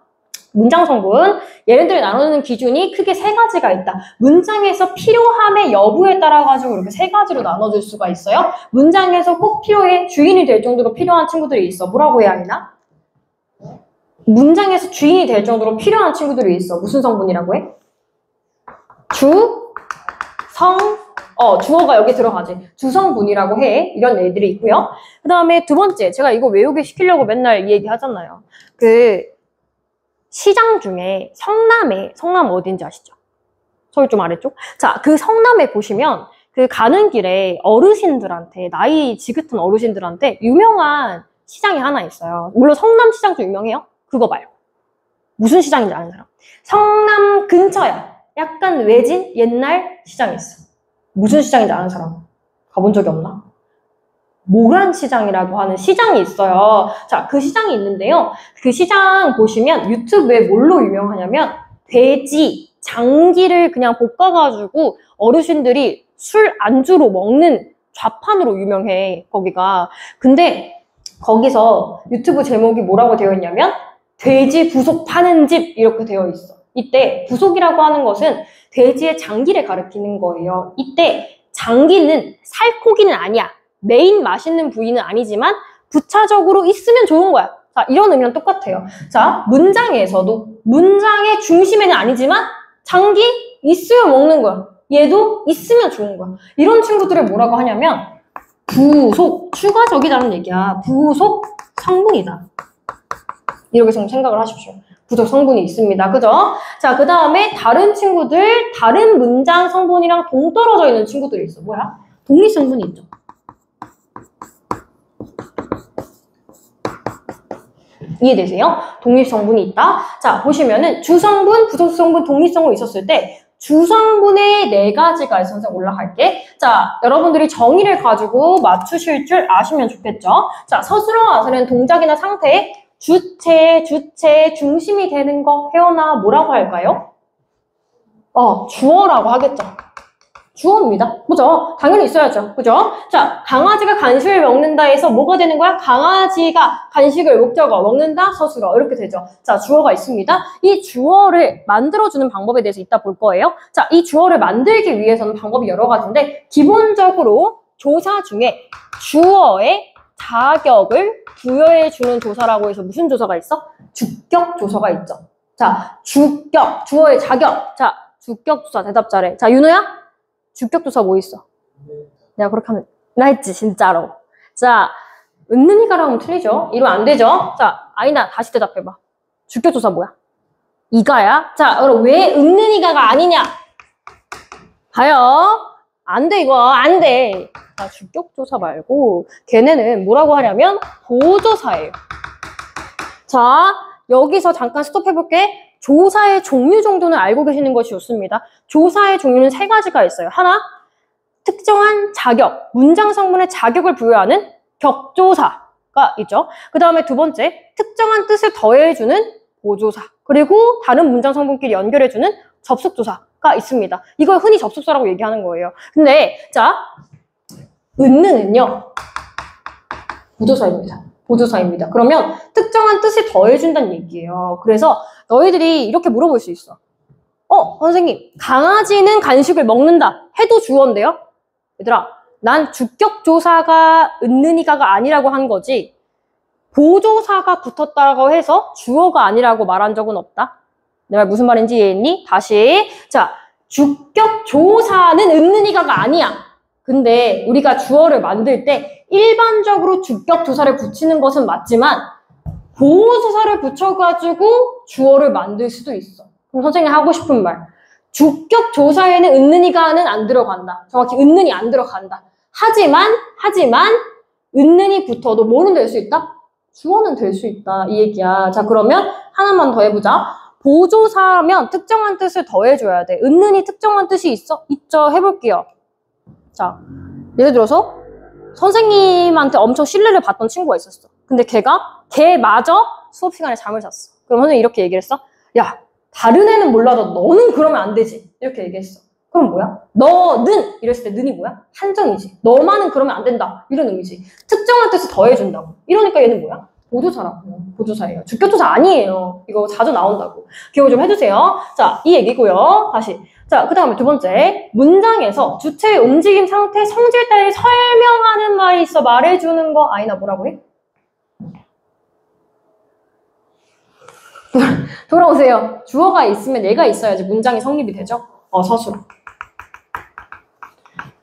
S1: 문장 성분. 얘네들이 나누는 기준이 크게 세 가지가 있다. 문장에서 필요함의 여부에 따라 가지고 이렇게 세 가지로 나눠줄 수가 있어요. 문장에서 꼭 필요해. 주인이 될 정도로 필요한 친구들이 있어. 뭐라고 해야 하나? 문장에서 주인이 될 정도로 필요한 친구들이 있어. 무슨 성분이라고 해? 주, 성, 주어가 여기 들어가지. 주성분이라고 해. 이런 애들이 있고요. 그 다음에 두 번째, 제가 이거 외우게 시키려고 맨날 이 얘기 하잖아요. 그 시장 중에 성남 어딘지 아시죠? 서울 좀 아래쪽? 자, 그 성남에 보시면 그 가는 길에 어르신들한테, 나이 지긋한 어르신들한테 유명한 시장이 하나 있어요. 물론 성남시장도 유명해요. 그거 말고. 무슨 시장인지 아는 사람? 성남 근처야. 약간 외진 옛날 시장이 있어. 무슨 시장인지 아는 사람? 가본 적이 없나? 모란시장이라고 하는 시장이 있어요. 자, 그 시장이 있는데요. 그 시장 보시면 유튜브에 뭘로 유명하냐면 돼지, 장기를 그냥 볶아가지고 어르신들이 술 안주로 먹는 좌판으로 유명해, 거기가. 근데 거기서 유튜브 제목이 뭐라고 되어 있냐면 돼지 부속 파는 집 이렇게 되어 있어. 이때 부속이라고 하는 것은 돼지의 장기를 가리키는 거예요. 이때 장기는 살코기는 아니야. 메인 맛있는 부위는 아니지만 부차적으로 있으면 좋은 거야. 자, 이런 의미랑 똑같아요. 자, 문장에서도 문장의 중심에는 아니지만 장기 있으면 먹는 거야. 얘도 있으면 좋은 거야. 이런 친구들을 뭐라고 하냐면 부속, 추가적이라는 얘기야. 부속 성분이다. 이렇게 좀 생각을 하십시오. 부속 성분이 있습니다. 그죠? 자, 그 다음에 다른 친구들, 다른 문장 성분이랑 동떨어져 있는 친구들이 있어. 뭐야? 독립 성분이 있죠. 이해되세요? 독립성분이 있다. 자, 보시면은 주성분, 부속성분, 독립성분 있었을 때 주성분의 4가지가 있어서 올라갈게. 자, 여러분들이 정의를 가지고 맞추실 줄 아시면 좋겠죠? 자, 서술어 와서는 동작이나 상태, 주체, 중심이 되는 거, 혜원아 뭐라고 할까요? 주어라고 하겠죠. 주어입니다. 그죠? 당연히 있어야죠. 그죠? 자, 강아지가 간식을 먹는다 해서 뭐가 되는 거야? 강아지가 간식을 목적어 먹는다, 서술어 이렇게 되죠. 자, 주어가 있습니다. 이 주어를 만들어주는 방법에 대해서 이따 볼 거예요. 자, 이 주어를 만들기 위해서는 방법이 여러 가지인데 기본적으로 조사 중에 주어의 자격을 부여해주는 조사라고 해서 무슨 조사가 있어? 주격 조사가 있죠. 자, 주격, 주어의 자격. 자, 주격 조사 대답 잘해. 자, 윤호야? 주격조사 뭐 있어? 내가 그렇게 하면 나 했지 진짜로. 자, 은는이가라고 하면 틀리죠? 이러면 안 되죠? 자, 아이나 다시 대답해봐. 주격조사 뭐야? 이가야? 자, 그럼 왜 은는이가가 아니냐? 봐요. 안 돼, 이거 안 돼. 자, 주격조사 말고 걔네는 뭐라고 하냐면 보조사예요. 자, 여기서 잠깐 스톱해볼게. 조사의 종류 정도는 알고 계시는 것이 좋습니다. 조사의 종류는 3가지가 있어요. 하나, 특정한 자격, 문장 성분의 자격을 부여하는 격조사가 있죠. 그 다음에 두 번째, 특정한 뜻을 더해주는 보조사, 그리고 다른 문장 성분끼리 연결해주는 접속조사가 있습니다. 이걸 흔히 접속사라고 얘기하는 거예요. 근데 자, 은는은요 보조사입니다. 보조사입니다. 그러면 특정한 뜻을 더해준다는 얘기예요. 그래서 너희들이 이렇게 물어볼 수 있어. 선생님, 강아지는 간식을 먹는다 해도 주어인데요? 얘들아, 난 주격조사가 은는이가가 아니라고 한 거지 보조사가 붙었다고 해서 주어가 아니라고 말한 적은 없다. 내 말 무슨 말인지 이해했니? 다시. 자, 주격조사는 은는이가가 아니야. 근데 우리가 주어를 만들 때 일반적으로 주격조사를 붙이는 것은 맞지만 보호조사를 붙여가지고 주어를 만들 수도 있어. 그럼 선생님이 하고 싶은 말. 주격조사에는 은는이가는 안 들어간다. 정확히 은는이 안 들어간다. 하지만 은는이 붙어도 뭐는 될 수 있다? 주어는 될 수 있다. 이 얘기야. 자, 그러면 하나만 더 해보자. 보조사면 특정한 뜻을 더해줘야 돼. 은는이 특정한 뜻이 있어? 있죠. 해볼게요. 자, 예를 들어서 선생님한테 엄청 신뢰를 받던 친구가 있었어. 근데 걔마저 수업 시간에 잠을 잤어. 그럼 선생님이 이렇게 얘기를 했어. 야, 다른 애는 몰라도 너는 그러면 안 되지. 이렇게 얘기했어. 그럼 뭐야? 너는 이랬을 때 는이 뭐야? 한정이지. 너만은 그러면 안 된다. 이런 의미지. 특정한 뜻을 더해준다고. 이러니까 얘는 뭐야? 보조사라고. 보조사예요. 주격조사 아니에요. 이거 자주 나온다고. 기억 좀 해주세요. 자, 이 얘기고요. 다시. 자, 그 다음에 두 번째. 문장에서 주체의 움직임, 상태, 성질 따위 설명하는 말이 있어. 말해주는 거. 아이나 뭐라고 해? 돌아오세요. 주어가 있으면 얘가 있어야지 문장이 성립이 되죠. 서술어.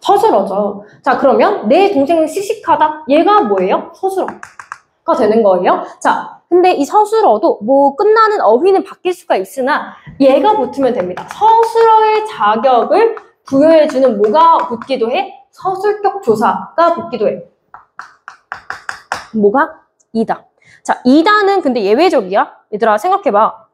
S1: 서술어죠. 자, 그러면 내 동생은 씩씩하다. 얘가 뭐예요? 서술어가 되는 거예요. 자, 근데 이 서술어도 뭐 끝나는 어휘는 바뀔 수가 있으나 얘가 붙으면 됩니다. 서술어의 자격을 부여해주는 뭐가 붙기도 해? 서술격 조사가 붙기도 해. 뭐가? 이다. 자, 이다는 근데 예외적이야. 얘들아 생각해봐.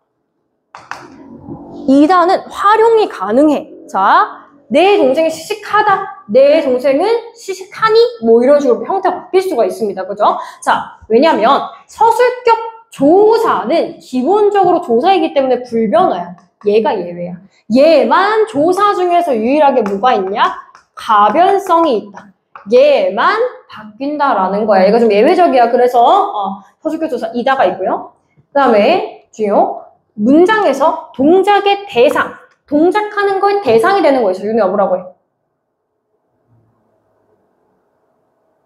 S1: 이다는 활용이 가능해. 자, 내 동생이 씩씩하다. 내 동생은 씩씩하니? 뭐 이런 식으로 형태가 바뀔 수가 있습니다. 그죠? 자, 왜냐면 서술격 조사는 기본적으로 조사이기 때문에 불변어야. 얘가 예외야. 얘만 조사 중에서 유일하게 뭐가 있냐? 가변성이 있다. 얘만 바뀐다라는 거야. 얘가 좀 예외적이야. 그래서 서술격 조사 이다가 있고요. 그 다음에 중요 문장에서 동작의 대상, 동작하는 거의 대상이 되는 거예요. 윤우야 뭐라고 해?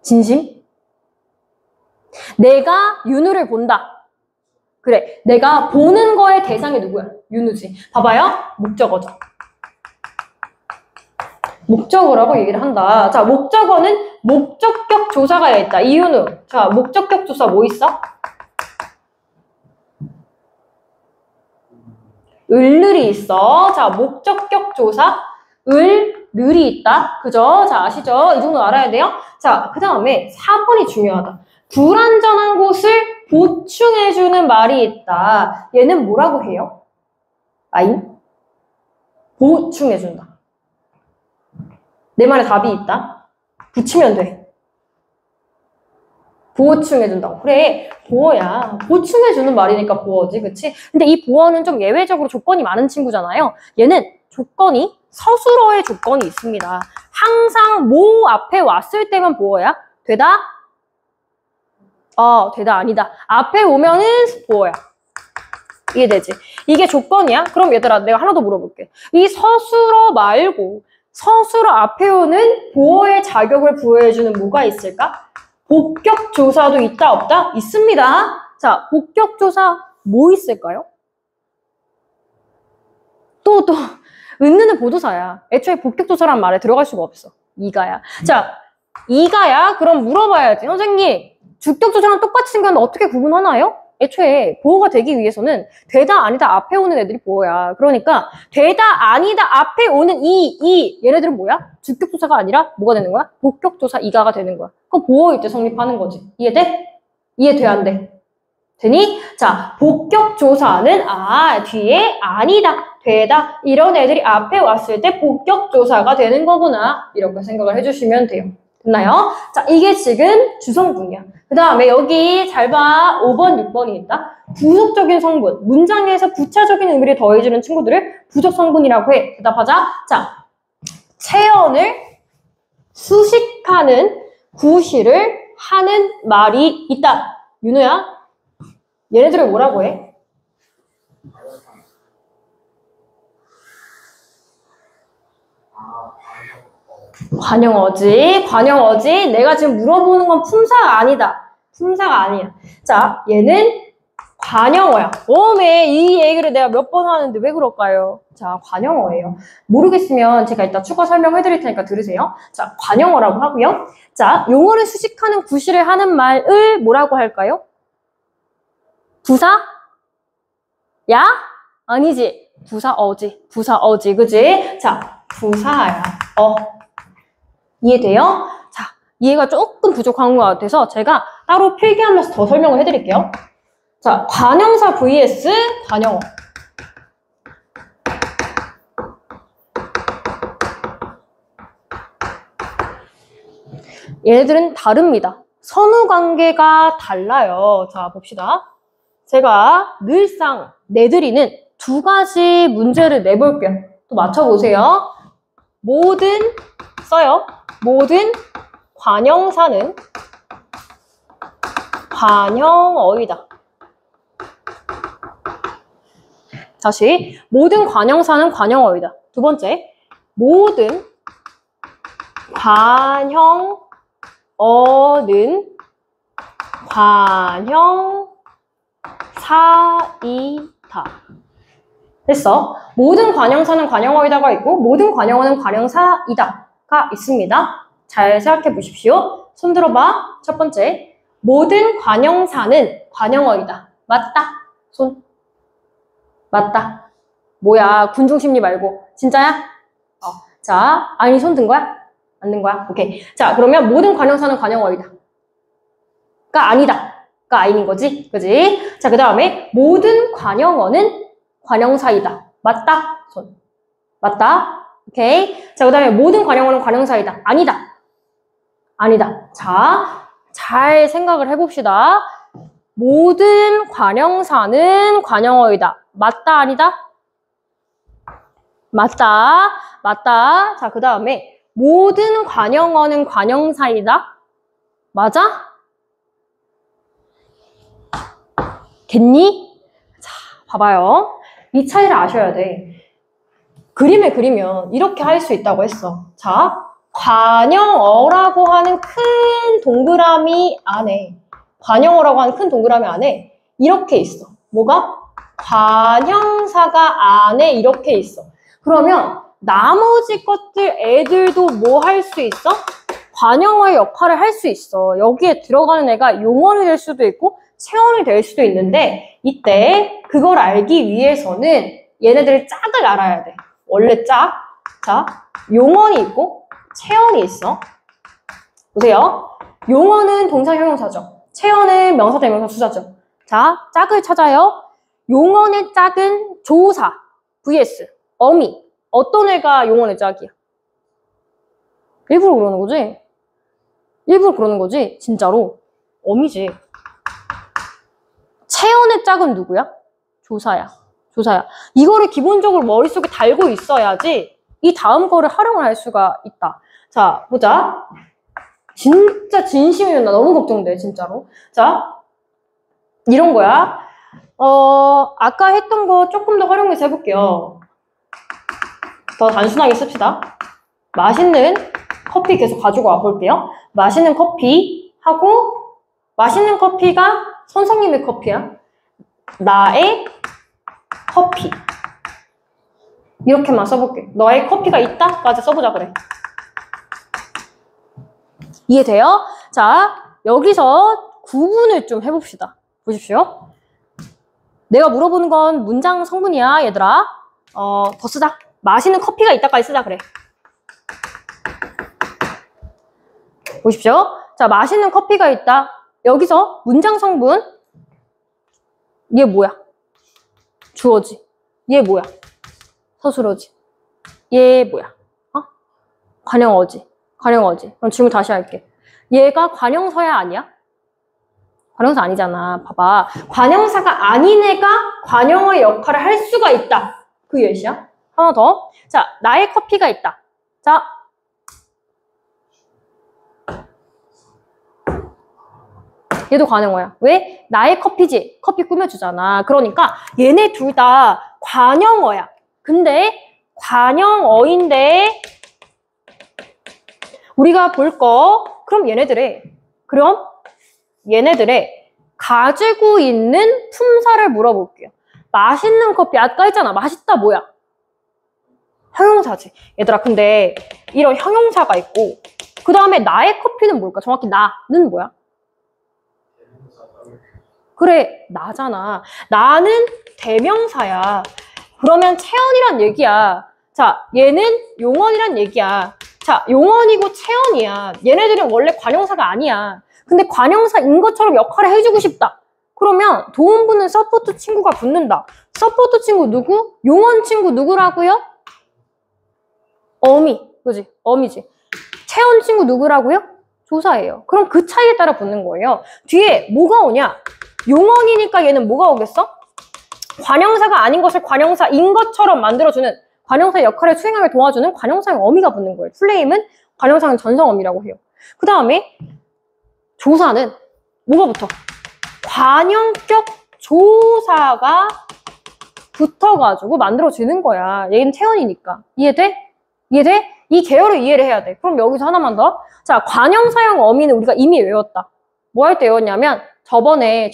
S1: 진심? 내가 윤우를 본다. 그래, 내가 보는 거의 대상이 누구야? 윤우지. 봐봐요. 목적어죠. 목적어라고 얘기를 한다. 자, 목적어는 목적격 조사가 있다. 이윤우. 자, 목적격 조사 뭐 있어? 을을이 있어. 자, 목적격 조사 을을이 있다. 그죠? 자, 아시죠? 이 정도 알아야 돼요. 자, 그 다음에 4번이 중요하다. 불완전한 곳을 보충해주는 말이 있다. 얘는 뭐라고 해요? 아잉? 보충해준다. 내 말에 답이 있다. 붙이면 돼. 보충해준다고. 그래, 보어야. 보충해주는 말이니까 보어지, 그치? 근데 이 보어는 좀 예외적으로 조건이 많은 친구잖아요. 얘는 조건이, 서술어의 조건이 있습니다. 항상 뭐 앞에 왔을 때만 보어야. 되다? 되다, 아니다. 앞에 오면은 보어야. 이해되지? 이게 조건이야? 그럼 얘들아, 내가 하나 더 물어볼게. 이 서술어 말고 서술어 앞에 오는 보어의 자격을 부여해주는 뭐가 있을까? 복격조사도 있다, 없다? 있습니다. 자, 복격조사 뭐 있을까요? 또, 은느는 보도사야. 애초에 복격조사란 말에 들어갈 수가 없어. 이가야. 자, 이가야? 그럼 물어봐야지. 선생님, 주격조사랑 똑같이 생겼는데 어떻게 구분하나요? 애초에 보호가 되기 위해서는 되다 아니다 앞에 오는 애들이 보호야. 그러니까 되다 아니다 앞에 오는 얘네들은 뭐야? 주격조사가 아니라 뭐가 되는 거야? 복격조사 이가가 되는 거야. 그럼 보호일 때 성립하는 거지. 이해돼? 이해돼 안 돼? 되니? 자, 복격조사는 뒤에 아니다, 되다 이런 애들이 앞에 왔을 때 복격조사가 되는 거구나. 이렇게 생각을 해주시면 돼요. 됐나요? 자, 이게 지금 주성분이야. 그 다음에 여기 잘 봐. 5번, 6번이 있다. 부속적인 성분. 문장에서 부차적인 의미를 더해주는 친구들을 부속성분이라고 해. 대답하자. 자, 체언을 수식하는 구실을 하는 말이 있다. 윤우야, 얘네들을 뭐라고 해? 관용어지. 관용어지. 내가 지금 물어보는 건 품사가 아니다. 품사가 아니야. 자, 얘는 관용어야. 왜 이 얘기를 내가 몇 번 하는데 왜 그럴까요? 자, 관용어예요. 모르겠으면 제가 이따 추가 설명해 드릴 테니까 들으세요. 자, 관용어라고 하고요. 자, 용어를 수식하는 구실을 하는 말을 뭐라고 할까요? 부사? 야? 아니지. 부사어지. 부사어지. 그지? 자, 부사야. 이해돼요? 자, 이해가 조금 부족한 것 같아서 제가 따로 필기하면서 더 설명을 해드릴게요. 자, 관형사 vs 관형어. 얘네들은 다릅니다. 선후관계가 달라요. 자, 봅시다. 제가 늘상 내드리는 두 가지 문제를 내볼게요. 또 맞춰보세요. 모든 써요. 모든 관형사는 관형어이다. 다시, 모든 관형사는 관형어이다. 두 번째, 모든 관형어는 관형사이다. 됐어. 모든 관형사는 관형어이다가 있고 모든 관형어는 관형사이다가 단어가 있습니다. 잘 생각해 보십시오. 손 들어봐. 첫 번째. 모든 관형사는 관형어이다. 맞다. 손. 맞다. 뭐야, 군중심리 말고. 진짜야? 자, 아니, 손 든 거야? 안 든 거야? 오케이. 자, 그러면 모든 관형사는 관형어이다. 가 아니다. 가 아닌 거지? 그지? 자, 그 다음에 모든 관형어는 관형사이다. 맞다. 손. 맞다. 오케이. 자, 그 다음에 모든 관형어는 관형사이다. 아니다. 아니다. 자, 잘 생각을 해봅시다. 모든 관형사는 관형어이다. 맞다, 아니다? 맞다. 맞다. 자, 그 다음에 모든 관형어는 관형사이다. 맞아? 겠니? 자, 봐봐요. 이 차이를 아셔야 돼. 그림을 그리면 이렇게 할 수 있다고 했어. 자, 관형어라고 하는 큰 동그라미 안에, 관형어라고 하는 큰 동그라미 안에 이렇게 있어. 뭐가? 관형사가 안에 이렇게 있어. 그러면 나머지 것들 애들도 뭐 할 수 있어? 관형어의 역할을 할 수 있어. 여기에 들어가는 애가 용언이 될 수도 있고 체언이 될 수도 있는데 이때 그걸 알기 위해서는 얘네들 짝을 알아야 돼. 원래 짝. 자, 용언이 있고 체언이 있어. 보세요. 용언은 동사 형용사죠. 체언은 명사 대명사 수사죠. 자, 짝을 찾아요. 용언의 짝은 조사 vs 어미. 어떤 애가 용언의 짝이야? 일부러 그러는 거지? 일부러 그러는 거지? 진짜로. 어미지. 체언의 짝은 누구야? 조사야. 조사야. 이거를 기본적으로 머릿속에 달고 있어야지 이 다음 거를 활용을 할 수가 있다. 자, 보자. 진짜 진심이면 나 너무 걱정돼, 진짜로. 자, 이런 거야. 아까 했던 거 조금 더 활용해서 해볼게요. 더 단순하게 씁시다. 맛있는 커피 계속 가지고 와볼게요. 맛있는 커피 하고 맛있는 커피가 선생님의 커피야. 나의 커피. 이렇게만 써볼게. 너의 커피가 있다? 까지 써보자 그래. 이해돼요? 자, 여기서 구분을 좀 해봅시다. 보십시오. 내가 물어보는 건 문장 성분이야, 얘들아. 더 쓰자. 맛있는 커피가 있다까지 쓰자 그래. 보십시오. 자, 맛있는 커피가 있다. 여기서 문장 성분. 얘 뭐야? 주어지. 얘 뭐야? 서술어지. 얘 뭐야? 관형어지. 관형어지. 그럼 질문 다시 할게. 얘가 관형사야 아니야? 관형사 아니잖아. 봐봐. 관형사가 아닌 애가 관형어의 역할을 할 수가 있다. 그 예시야. 하나 더. 자, 나의 커피가 있다. 자, 얘도 관형어야. 왜? 나의 커피지. 커피 꾸며주잖아. 그러니까 얘네 둘 다 관형어야. 근데 관형어인데 우리가 볼 거 그럼 얘네들의 가지고 있는 품사를 물어볼게요. 맛있는 커피. 아까 했잖아. 맛있다 뭐야? 형용사지. 얘들아 근데 이런 형용사가 있고 그 다음에 나의 커피는 뭘까? 정확히 나는 뭐야? 그래, 나잖아. 나는 대명사야. 그러면 체언이란 얘기야. 자, 얘는 용언이란 얘기야. 자, 용언이고 체언이야. 얘네들은 원래 관형사가 아니야. 근데 관형사인 것처럼 역할을 해주고 싶다. 그러면 도움 붙는 서포트 친구가 붙는다. 서포트 친구 누구? 용언 친구 누구라고요? 어미. 그지? 어미지. 체언 친구 누구라고요? 조사예요. 그럼 그 차이에 따라 붙는 거예요. 뒤에 뭐가 오냐? 용언이니까 얘는 뭐가 오겠어? 관형사가 아닌 것을 관형사인 것처럼 만들어주는 관형사의 역할을 수행하게 도와주는 관형사형 어미가 붙는 거예요. 플레임은 관형사형 전성어미라고 해요. 그 다음에 조사는 뭐가 붙어? 관형격 조사가 붙어가지고 만들어지는 거야. 얘는 체언이니까. 이해돼? 이해돼? 이 계열을 이해를 해야 돼. 그럼 여기서 하나만 더. 자, 관형사형 어미는 우리가 이미 외웠다. 뭐 할 때 외웠냐면 저번에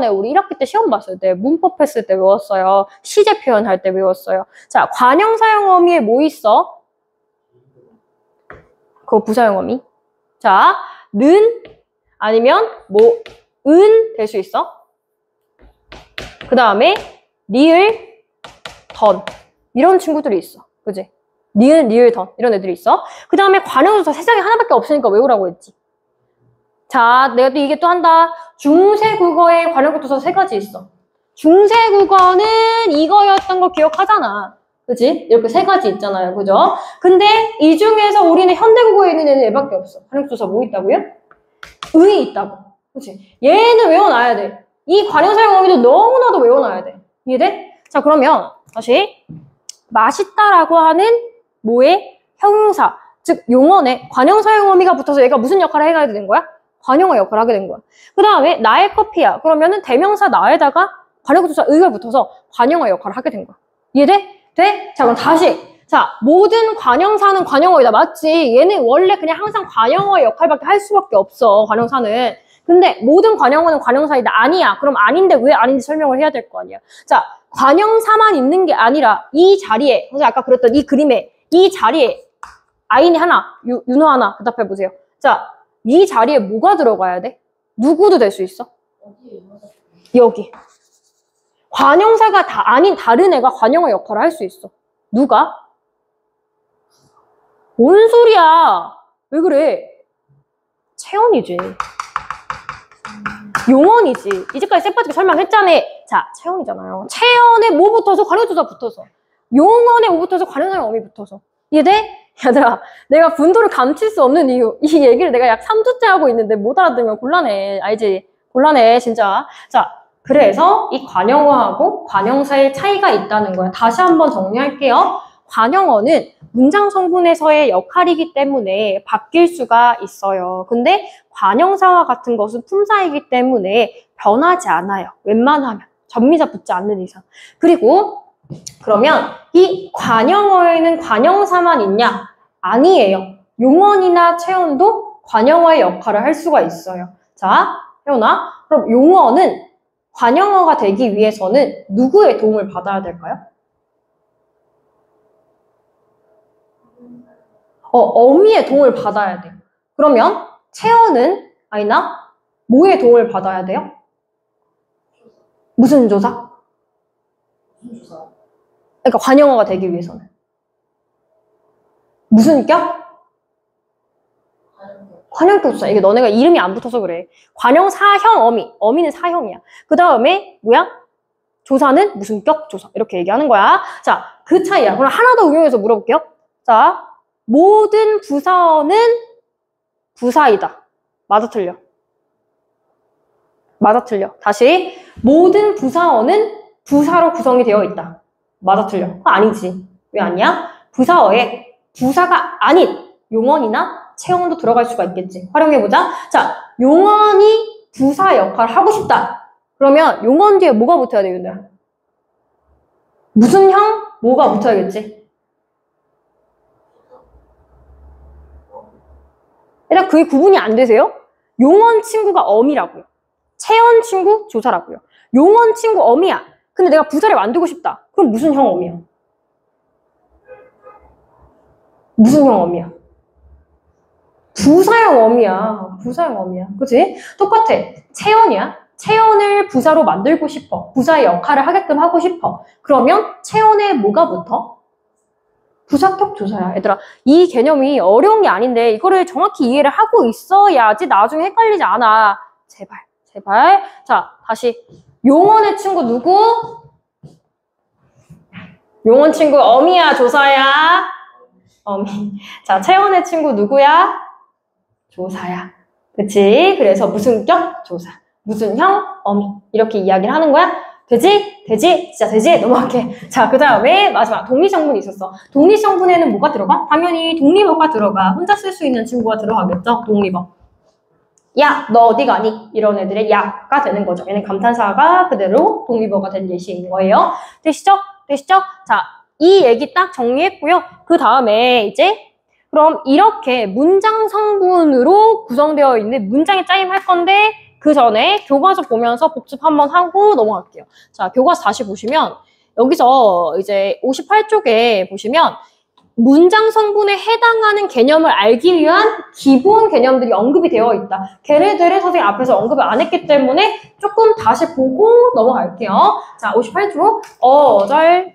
S1: 우리 1학기 때 시험 봤을 때 문법 했을 때 외웠어요. 시제 표현할 때 외웠어요. 자, 관형사형 어미에 뭐 있어? 그거 부사형 어미. 자, 는 아니면 뭐 은 될 수 있어. 그 다음에 리을, 던 이런 친구들이 있어. 그지? 니은, 리을, 던 이런 애들이 있어. 그 다음에 관형조사 세상에 하나밖에 없으니까 외우라고 했지. 자, 내가 또 이게 또 한다. 중세국어에 관형조사 3가지 있어. 중세국어는 이거였던 거 기억하잖아. 그지? 이렇게 3가지 있잖아요. 그죠? 근데 이 중에서 우리는 현대국어에 있는 애는 얘밖에 없어. 관형조사 뭐 있다고요? 의 있다고. 그치? 얘는 외워놔야 돼. 이 관형사용 어미도 너무나도 외워놔야 돼. 이해돼? 자, 그러면 다시 맛있다라고 하는 뭐의 형용사, 즉 용언에 관형사용 어미가 붙어서 얘가 무슨 역할을 해야 되는 거야? 관형어 역할을 하게 된 거야. 그 다음에 나의 커피야. 그러면은 대명사 나에다가 관형조사 의가 붙어서 관형어 역할을 하게 된 거야. 이해돼? 돼? 자, 그럼 다시. 자, 모든 관형사는 관형어이다. 맞지? 얘는 원래 그냥 항상 관형어의 역할밖에 할 수밖에 없어. 관형사는. 근데 모든 관형어는 관형사이다. 아니야. 그럼 아닌데 왜 아닌지 설명을 해야 될 거 아니야. 자, 관형사만 있는 게 아니라 이 자리에, 선생님 아까 그랬던 이 그림에 이 자리에 아인이 하나, 윤호 하나 대답해 보세요. 자, 이 자리에 뭐가 들어가야 돼? 누구도 될 수 있어? 여기. 관형사가 다 아닌 다른 애가 관형어 역할을 할 수 있어. 누가? 뭔 소리야? 왜 그래? 채연이지. 용언이지. 이제까지 쎄빠지게 설명했잖아. 자, 채연이잖아요. 채연에 뭐 붙어서? 관형조사 붙어서. 용언에 뭐 붙어서? 관형사용 어미 붙어서. 이해돼? 얘들아, 내가 분도를 감출 수 없는 이유. 이 얘기를 내가 약 3주째 하고 있는데 못 알아들으면 곤란해. 알지? 곤란해, 진짜. 자, 그래서 이 관형어하고 관형사의 차이가 있다는 거야. 다시 한번 정리할게요. 관형어는 문장 성분에서의 역할이기 때문에 바뀔 수가 있어요. 근데 관형사와 같은 것은 품사이기 때문에 변하지 않아요. 웬만하면. 전미사 붙지 않는 이상. 그리고 그러면 이 관형어에는 관형사만 있냐? 아니에요. 용언이나 채언도 관형어의 역할을 할 수가 있어요. 자, 혜원아, 그럼 용어는 관형어가 되기 위해서는 누구의 도움을 받아야 될까요? 어미의 도움을 받아야 돼요. 그러면 채어는 아이나 뭐의 도움을 받아야 돼요? 무슨 조사? 그러니까 관형어가 되기 위해서는 무슨 격? 관형격 조사. 이게 너네가 이름이 안 붙어서 그래. 관형사형 어미. 어미는 사형이야. 그 다음에 뭐야? 조사는 무슨 격 조사. 이렇게 얘기하는 거야. 자, 그 차이야. 그럼 하나 더 응용해서 물어볼게요. 자, 모든 부사어는 부사이다. 맞아 틀려? 맞아 틀려. 다시. 모든 부사어는 부사로 구성이 되어 있다. 맞아 틀려? 아니지. 왜 아니야? 부사어에 부사가 아닌 용언이나 채언도 들어갈 수가 있겠지. 활용해보자. 자, 용언이 부사 역할을 하고 싶다. 그러면 용언 뒤에 뭐가 붙어야 돼, 윤들아? 무슨 형? 뭐가 붙어야겠지? 일단 그게 구분이 안 되세요? 용언 친구가 어미라고요. 채언 친구 조사라고요. 용언 친구 어미야. 근데 내가 부사를 만들고 싶다. 그럼 무슨 형 어미야? 무슨 형 어미야? 부사형 어미야. 부사형 어미야. 그치? 똑같아. 채언이야. 채언을 부사로 만들고 싶어. 부사의 역할을 하게끔 하고 싶어. 그러면 채언에 뭐가 붙어? 부사격 조사야. 얘들아, 이 개념이 어려운 게 아닌데 이거를 정확히 이해를 하고 있어야지 나중에 헷갈리지 않아. 제발, 제발. 자, 다시. 용언의 친구 누구? 용언 친구 어미야, 조사야? 어미. 자, 채언의 친구 누구야? 조사야. 그치? 그래서 무슨 격? 조사. 무슨 형? 어미. 이렇게 이야기를 하는 거야? 되지? 되지? 진짜 되지? 넘어갈게. 자, 그 다음에 마지막 독립성분이 있었어. 독립성분에는 뭐가 들어가? 당연히 독립어가 들어가. 혼자 쓸 수 있는 친구가 들어가겠죠? 독립어. 야, 너 어디 가니? 이런 애들의 야가 되는 거죠. 얘는 감탄사가 그대로 독립어가 된 예시인 거예요. 되시죠? 되시죠? 자, 이 얘기 딱 정리했고요. 그 다음에 이제 그럼 이렇게 문장 성분으로 구성되어 있는 문장에 짜임할 건데 그 전에 교과서 보면서 복습 한번 하고 넘어갈게요. 자, 교과서 다시 보시면 여기서 이제 58쪽에 보시면 문장 성분에 해당하는 개념을 알기 위한 기본 개념들이 언급이 되어 있다. 걔네들은 선생님 앞에서 언급을 안 했기 때문에 조금 다시 보고 넘어갈게요. 자, 58조 어절,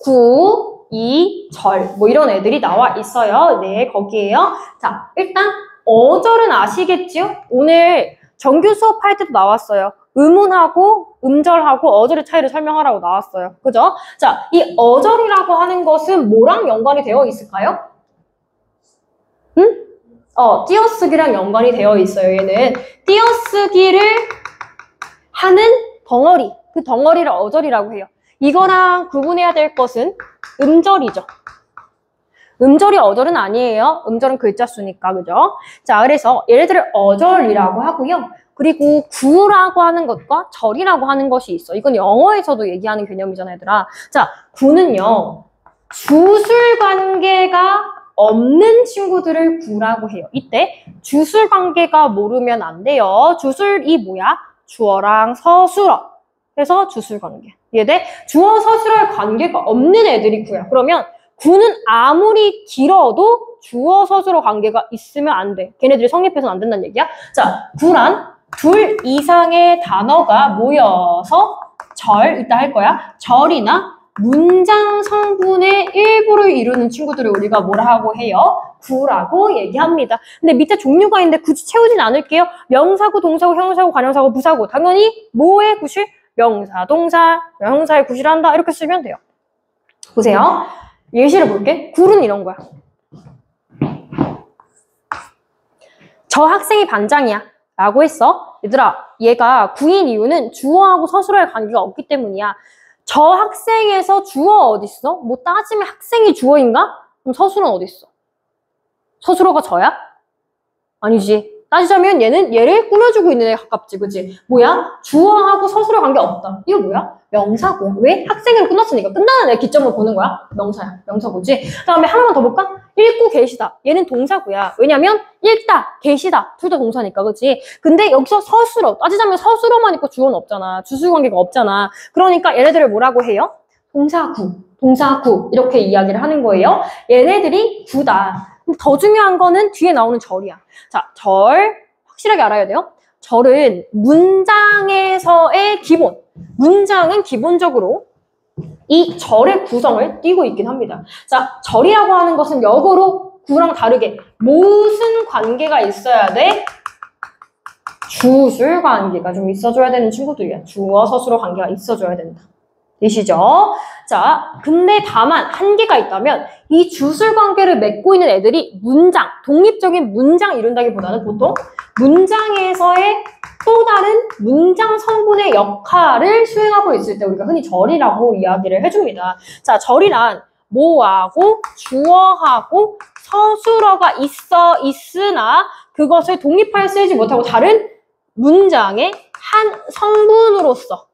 S1: 구, 이, 절 뭐 이런 애들이 나와 있어요. 네, 거기에요. 자, 일단 어절은 아시겠지요? 오늘 정규 수업할 때도 나왔어요. 음운하고 음절하고 어절의 차이를 설명하라고 나왔어요. 그죠? 자, 이 어절이라고 하는 것은 뭐랑 연관이 되어 있을까요? 응? 띄어쓰기랑 연관이 되어 있어요. 얘는 띄어쓰기를 하는 덩어리, 그 덩어리를 어절이라고 해요. 이거랑 구분해야 될 것은 음절이죠. 음절이 어절은 아니에요. 음절은 글자 수니까, 그죠? 자, 그래서 얘네들을 어절이라고 하고요. 그리고 구라고 하는 것과 절이라고 하는 것이 있어. 이건 영어에서도 얘기하는 개념이잖아, 얘들아. 자, 구는요, 주술 관계가 없는 친구들을 구라고 해요. 이때 주술 관계가 모르면 안 돼요. 주술이 뭐야? 주어랑 서술어. 그래서 주술 관계. 얘들 주어 서술어의 관계가 없는 애들이 구야. 그러면 구는 아무리 길어도 주어 서술어 관계가 있으면 안 돼. 걔네들이 성립해서는 안 된다는 얘기야. 자, 구란 둘 이상의 단어가 모여서 절, 이따 할 거야. 절이나 문장 성분의 일부를 이루는 친구들을 우리가 뭐라고 해요? 구라고 얘기합니다. 근데 밑에 종류가 있는데 굳이 채우진 않을게요. 명사구, 동사구, 형용사구, 관형사구, 부사구. 당연히 뭐의 구실? 명사, 동사, 형용사의 구실을 한다. 이렇게 쓰면 돼요. 보세요. 예시를 볼게. 굴은 이런 거야. 저 학생이 반장이야 라고 했어. 얘들아, 얘가 구인 이유는 주어하고 서술어의 관계가 없기 때문이야. 저 학생에서 주어 어딨어? 뭐 따지면 학생이 주어인가? 그럼 서술어는 어딨어? 서술어가 저야? 아니지. 따지자면 얘는 얘를 꾸며주고 있는 애에 가깝지, 그치? 뭐야? 주어하고 서술어 관계 없다. 이거 뭐야? 명사고야. 왜? 학생으로 끝났으니까. 끝나는 애 기점을 보는 거야. 명사야. 명사고지. 그 다음에 하나만 더 볼까? 읽고 계시다. 얘는 동사고야. 왜냐면 읽다, 계시다. 둘 다 동사니까, 그치? 근데 여기서 서술어. 따지자면 서술어만 있고 주어는 없잖아. 주술 관계가 없잖아. 그러니까 얘네들을 뭐라고 해요? 동사구. 동사구. 이렇게 이야기를 하는 거예요. 얘네들이 구다. 더 중요한 거는 뒤에 나오는 절이야. 자, 절 확실하게 알아야 돼요. 절은 문장에서의 기본. 문장은 기본적으로 이 절의 구성을 띠고 있긴 합니다. 자, 절이라고 하는 것은 역으로 구랑 다르게 무슨 관계가 있어야 돼? 주술 관계가 좀 있어줘야 되는 친구들이야. 주어, 서술어 관계가 있어줘야 된다. 되시죠? 자, 근데 다만 한계가 있다면 이 주술 관계를 맺고 있는 애들이 문장, 독립적인 문장 이룬다기보다는 보통 문장에서의 또 다른 문장 성분의 역할을 수행하고 있을 때 우리가 흔히 절이라고 이야기를 해줍니다. 자, 절이란 뭐하고 주어하고 서술어가 있으나 그것을 독립하여 쓰이지 못하고 다른 문장의 한 성분으로서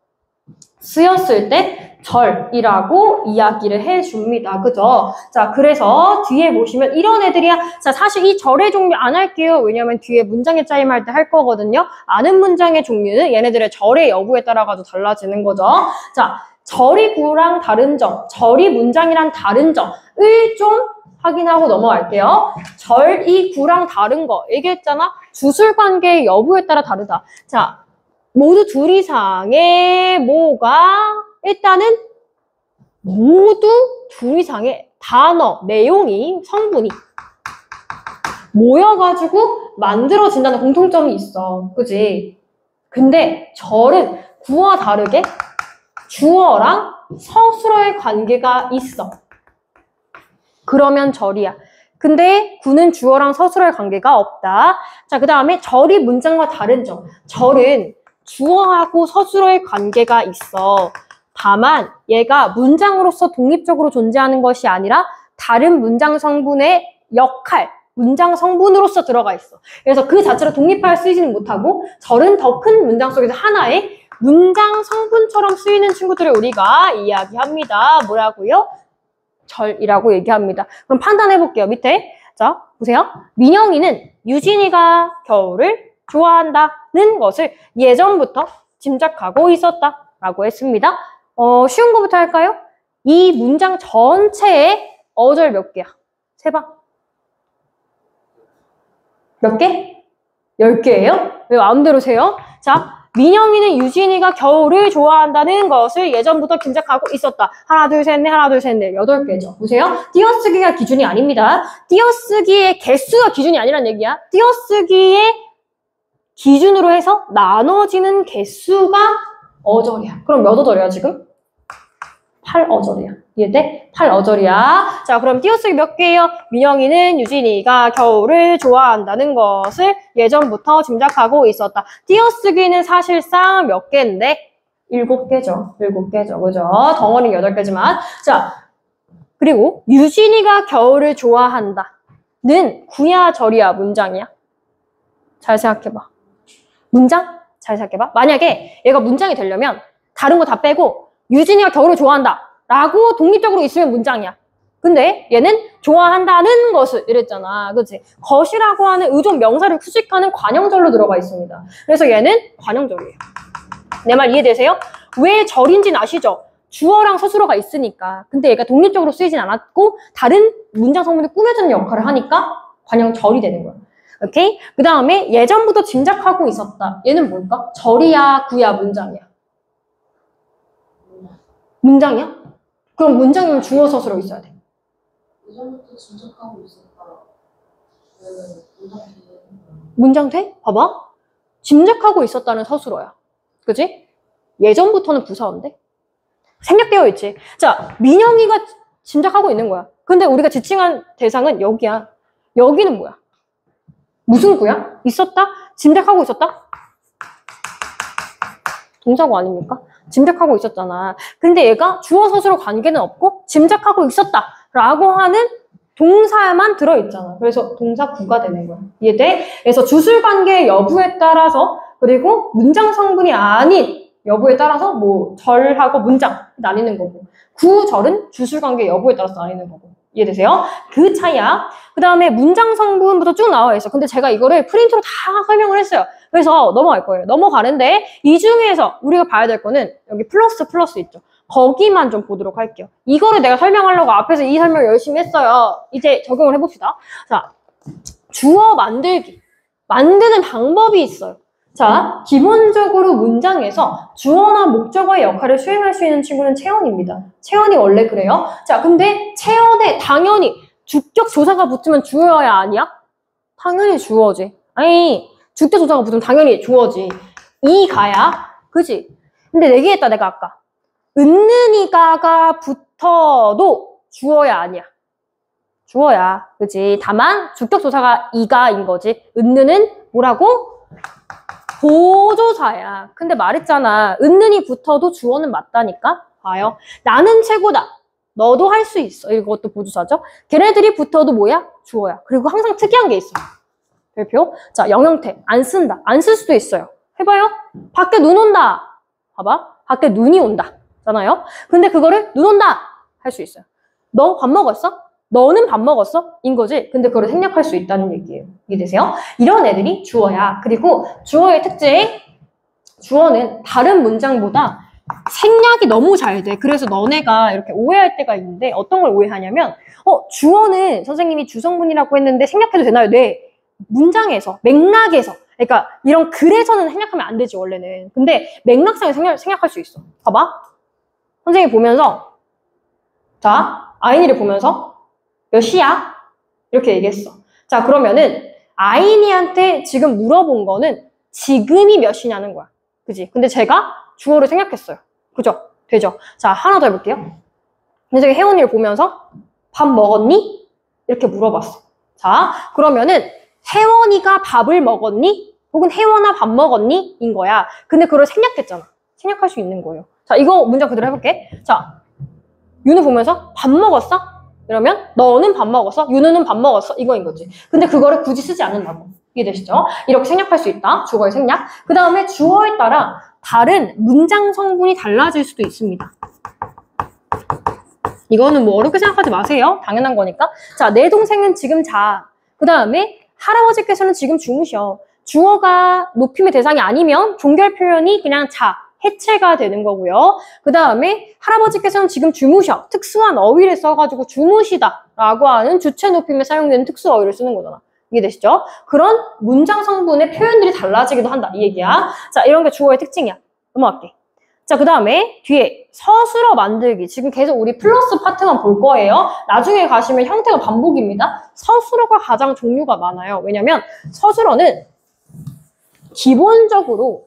S1: 쓰였을 때 절이라고 이야기를 해줍니다. 그죠? 자, 그래서 뒤에 보시면 이런 애들이야. 자, 사실 이 절의 종류 안 할게요. 왜냐면 뒤에 문장의 짜임할 때 할 거거든요. 아는 문장의 종류는 얘네들의 절의 여부에 따라가지고 달라지는 거죠. 자, 절이 구랑 다른 점, 절이 문장이랑 다른 점을 좀 확인하고 넘어갈게요. 절이 구랑 다른 거 얘기했잖아. 주술관계의 여부에 따라 다르다. 자, 모두 둘 이상의 뭐가 일단은 모두 둘 이상의 단어, 내용이, 성분이 모여가지고 만들어진다는 공통점이 있어. 그지? 근데 절은 구와 다르게 주어랑 서술어의 관계가 있어. 그러면 절이야. 근데 구는 주어랑 서술어의 관계가 없다. 자, 그 다음에 절이 문장과 다른 점. 절은 주어하고 서술어의 관계가 있어. 다만 얘가 문장으로서 독립적으로 존재하는 것이 아니라 다른 문장 성분의 역할, 문장 성분으로서 들어가 있어. 그래서 그 자체로 독립하여 쓰이지는 못하고 절은 더 큰 문장 속에서 하나의 문장 성분처럼 쓰이는 친구들을 우리가 이야기합니다. 뭐라고요? 절이라고 얘기합니다. 그럼 판단해 볼게요. 밑에. 자, 보세요. 민영이는 유진이가 겨울을 좋아한다는 것을 예전부터 짐작하고 있었다라고 했습니다. 쉬운 거부터 할까요? 이 문장 전체에 어절 몇 개야? 세봐. 몇 개? 10개예요? 왜 마음대로 세요? 자, 민영이는 유진이가 겨울을 좋아한다는 것을 예전부터 짐작하고 있었다. 하나, 둘, 셋, 넷, 하나, 둘, 셋, 넷. 8개죠. 보세요. 띄어쓰기가 기준이 아닙니다. 띄어쓰기의 개수가 기준이 아니란 얘기야. 띄어쓰기의 기준으로 해서 나눠지는 개수가 어절이야. 그럼 몇 어절이야, 지금? 8어절이야. 이해돼? 8어절이야. 자, 그럼 띄어쓰기 몇 개예요? 민영이는 유진이가 겨울을 좋아한다는 것을 예전부터 짐작하고 있었다. 띄어쓰기는 사실상 몇 개인데? 7개죠. 7개죠. 그죠? 덩어리는 8개지만. 자, 그리고 유진이가 겨울을 좋아한다는 구야, 절이야, 문장이야? 잘 생각해봐. 문장? 잘 생각해봐. 만약에 얘가 문장이 되려면 다른 거 다 빼고 유진이가 겨울을 좋아한다 라고 독립적으로 있으면 문장이야. 근데 얘는 좋아한다는 것을 이랬잖아. 그치? 것이라고 하는 의존 명사를 수식하는 관형절로 들어가 있습니다. 그래서 얘는 관형절이에요. 내 말 이해되세요? 왜 절인지는 아시죠? 주어랑 서술어가 있으니까. 근데 얘가 독립적으로 쓰이진 않았고 다른 문장 성분을 꾸며주는 역할을 하니까 관형절이 되는 거야. 오케이? 그 다음에 예전부터 짐작하고 있었다. 얘는 뭘까? 절이야, 구야, 문장이야? 문장이야? 그럼 문장이면 주어 서술어 있어야 돼.
S2: 예전부터 짐작하고 있었다.
S1: 문장 돼? 봐봐. 짐작하고 있었다는 서술어야. 그치? 예전부터는 부사어인데? 생략되어 있지. 자, 민영이가 짐작하고 있는 거야. 근데 우리가 지칭한 대상은 여기야. 여기는 뭐야? 무슨 구야? 있었다? 짐작하고 있었다? 동사구 아닙니까? 짐작하고 있었잖아. 근데 얘가 주어 서술어 관계는 없고 짐작하고 있었다 라고 하는 동사만 들어있잖아. 그래서 동사구가 되는 거야. 이해돼? 그래서 주술관계 여부에 따라서 그리고 문장 성분이 아닌 여부에 따라서 뭐 절하고 문장 나뉘는 거고 구절은 주술관계 여부에 따라서 나뉘는 거고. 이해되세요? 그 차이야. 그 다음에 문장 성분부터 쭉 나와 있어. 근데 제가 이거를 프린트로 다 설명을 했어요. 그래서 넘어갈 거예요. 넘어가는데 이 중에서 우리가 봐야 될 거는 여기 플러스 있죠. 거기만 좀 보도록 할게요. 이거를 내가 설명하려고 앞에서 이 설명 열심히 했어요. 이제 적용을 해봅시다. 자, 주어 만들기. 만드는 방법이 있어요. 자, 기본적으로 문장에서 주어나 목적어의 역할을 수행할 수 있는 친구는 체언입니다. 체언이 원래 그래요. 자, 근데 체언에 당연히 주격 조사가 붙으면 주어야 아니야? 당연히 주어지. 아니, 주격 조사가 붙으면 당연히 주어지. 이 가야. 그지? 근데 얘기했다 내가 아까. 은는이가가 붙어도 주어야 아니야. 주어야. 그지? 다만 주격 조사가 이가인 거지. 은는은 뭐라고? 보조사야. 근데 말했잖아. 은는이 붙어도 주어는 맞다니까? 봐요. 나는 최고다. 너도 할 수 있어. 이것도 보조사죠. 걔네들이 붙어도 뭐야? 주어야. 그리고 항상 특이한 게 있어. 별표. 자, 영형태. 안 쓴다. 안 쓸 수도 있어요. 해봐요. 밖에 눈 온다. 봐봐. 밖에 눈이 온다. 잖아요. 근데 그거를 눈 온다. 할 수 있어요. 너 밥 먹었어? 너는 밥 먹었어? 인 거지. 근데 그걸 생략할 수 있다는 얘기예요. 이해되세요? 이런 애들이 주어야. 그리고 주어의 특징, 주어는 다른 문장보다 생략이 너무 잘 돼. 그래서 너네가 이렇게 오해할 때가 있는데 어떤 걸 오해하냐면 주어는 선생님이 주성분이라고 했는데 생략해도 되나요? 네. 문장에서, 맥락에서. 그러니까 이런 글에서는 생략하면 안 되지 원래는. 근데 맥락상에 생략할 수 있어. 봐봐. 선생님이 보면서 자, 아이니를 보면서 몇 시야? 이렇게 얘기했어. 자, 그러면은 아이니한테 지금 물어본 거는 지금이 몇 시냐는 거야. 그지? 근데 제가 주어를 생략했어요. 그죠? 되죠? 자, 하나 더 해볼게요. 근데 저기 혜원이를 보면서 밥 먹었니? 이렇게 물어봤어. 자, 그러면은 혜원이가 밥을 먹었니? 혹은 혜원아 밥 먹었니? 인 거야. 근데 그걸 생략했잖아. 생략할 수 있는 거예요. 자, 이거 문장 그대로 해볼게. 자, 윤우 보면서 밥 먹었어? 이러면 너는 밥 먹었어? 윤우는 밥 먹었어? 이거인 거지. 근데 그거를 굳이 쓰지 않는다고. 이해되시죠? 이렇게 생략할 수 있다. 주어의 생략. 그 다음에 주어에 따라 다른 문장 성분이 달라질 수도 있습니다. 이거는 뭐 어렵게 생각하지 마세요. 당연한 거니까. 자, 내 동생은 지금 자. 그 다음에 할아버지께서는 지금 주무셔. 주어가 높임의 대상이 아니면 종결 표현이 그냥 자 해체가 되는 거고요. 그 다음에 할아버지께서는 지금 주무셔. 특수한 어휘를 써가지고 주무시다 라고 하는 주체 높임에 사용되는 특수 어휘를 쓰는 거잖아. 이해되시죠? 그런 문장 성분의 표현들이 달라지기도 한다. 이 얘기야. 자, 이런 게 주어의 특징이야. 넘어갈게. 자, 그 다음에 뒤에 서술어 만들기. 지금 계속 우리 플러스 파트만 볼 거예요. 나중에 가시면 형태가 반복입니다. 서술어가 가장 종류가 많아요. 왜냐면 서술어는 기본적으로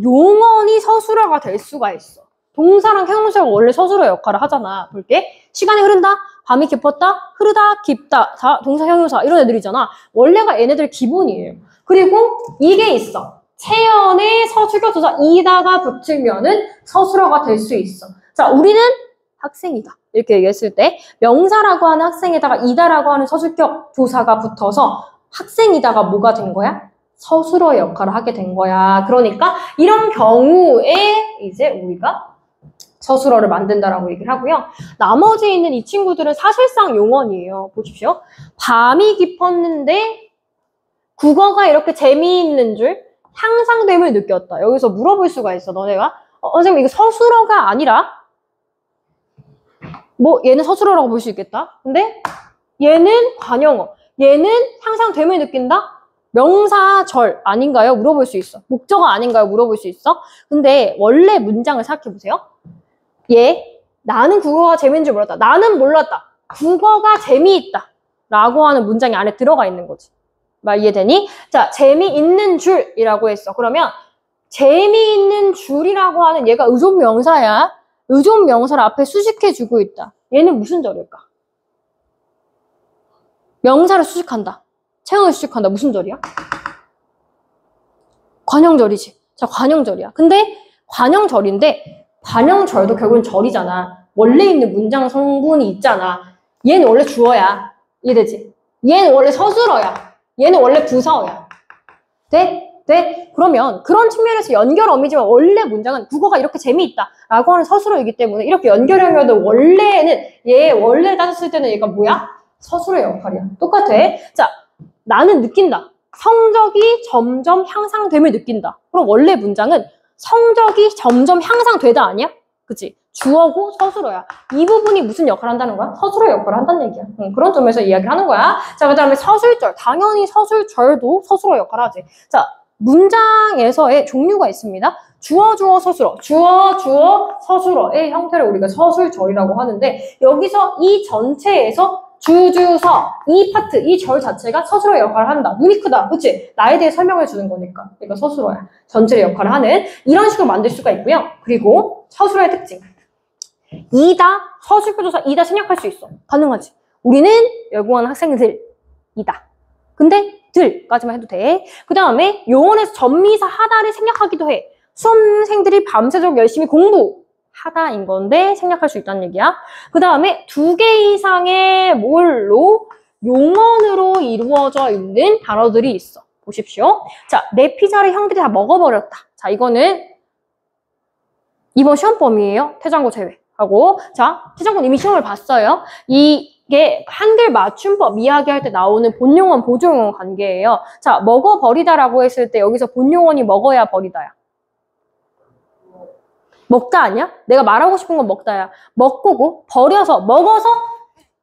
S1: 용언이 서술어가 될 수가 있어. 동사랑 형용사가 원래 서술어 역할을 하잖아. 볼게. 시간이 흐른다. 밤이 깊었다. 흐르다. 깊다. 다 동사, 형용사 이런 애들이잖아. 원래가 얘네들 기본이에요. 그리고 이게 있어. 체연에 서술교조사 이다가 붙으면은 서술어가 될 수 있어. 자, 우리는 학생이다. 이렇게 얘기했을 때 명사라고 하는 학생에다가 이다라고 하는 서술격 조사가 붙어서 학생이다가 뭐가 된 거야? 서술어의 역할을 하게 된 거야. 그러니까 이런 경우에 이제 우리가 서술어를 만든다라고 얘기를 하고요. 나머지 있는 이 친구들은 사실상 용언이에요. 보십시오. 밤이 깊었는데 국어가 이렇게 재미있는 줄 향상됨을 느꼈다. 여기서 물어볼 수가 있어. 너네가 선생님 이거 서술어가 아니라 뭐 얘는 서술어라고 볼 수 있겠다. 근데 얘는 관용어. 얘는 향상됨을 느낀다. 명사절 아닌가요? 물어볼 수 있어. 목적어 아닌가요? 물어볼 수 있어. 근데 원래 문장을 생각해보세요. 나는 국어가 재미있는 줄 몰랐다. 나는 몰랐다. 국어가 재미있다. 라고 하는 문장이 안에 들어가 있는 거지. 말 이해되니? 자, 재미있는 줄이라고 했어. 그러면 재미있는 줄이라고 하는 얘가 의존명사야. 의존명사를 앞에 수식해주고 있다. 얘는 무슨 절일까? 명사를 수식한다. 체형을 수식한다. 무슨 절이야? 관형절이지. 자, 관형절이야. 근데 관형절인데 관형절도 결국은 절이잖아. 원래 있는 문장 성분이 있잖아. 얘는 원래 주어야. 이해되지? 얘는 원래 서술어야. 얘는 원래 부사어야. 돼? 돼? 그러면 그런 측면에서 연결어미지만 원래 문장은 국어가 이렇게 재미있다 라고 하는 서술어이기 때문에 이렇게 연결형이어도 원래는 얘 원래를 따졌을 때는 얘가 뭐야? 서술어의 역할이야. 똑같아. 자, 나는 느낀다. 성적이 점점 향상됨을 느낀다. 그럼 원래 문장은 성적이 점점 향상되다 아니야? 그치? 주어고 서술어야. 이 부분이 무슨 역할을 한다는 거야? 서술어의 역할을 한다는 얘기야. 그런 점에서 이야기를 하는 거야. 자, 그 다음에 서술절. 당연히 서술절도 서술어 역할을 하지. 자, 문장에서의 종류가 있습니다. 주어, 주어, 서술어. 주어, 주어, 서술어의 형태를 우리가 서술절이라고 하는데 여기서 이 전체에서 주주서, 이 파트, 이 절 자체가 서술어의 역할을 한다. 눈이 크다. 그치? 나에 대해 설명을 주는 거니까. 이거 서술어야. 전체의 역할을 하는 이런 식으로 만들 수가 있고요. 그리고 서술어의 특징. 이다, 서술교조사 이다 생략할 수 있어. 가능하지. 우리는 열공하는 학생들이다. 근데 들까지만 해도 돼. 그 다음에 요원에서 전미사 하다를 생략하기도 해. 수험생들이 밤새도록 열심히 공부하다인 건데 생략할 수 있다는 얘기야. 그 다음에 2개 이상의 뭘로 용언으로 이루어져 있는 단어들이 있어. 보십시오. 자, 내 피자를 형들이 다 먹어버렸다. 자, 이거는 이번 시험범위예요. 태장고 제외하고. 자, 태장고는 이미 시험을 봤어요. 이게 한글 맞춤법 이야기할 때 나오는 본용언, 보조용언 관계예요. 자, 먹어버리다라고 했을 때 여기서 본용언이 먹어야 버리다야. 먹다 아니야? 내가 말하고 싶은 건 먹다야. 먹고고 버려서 먹어서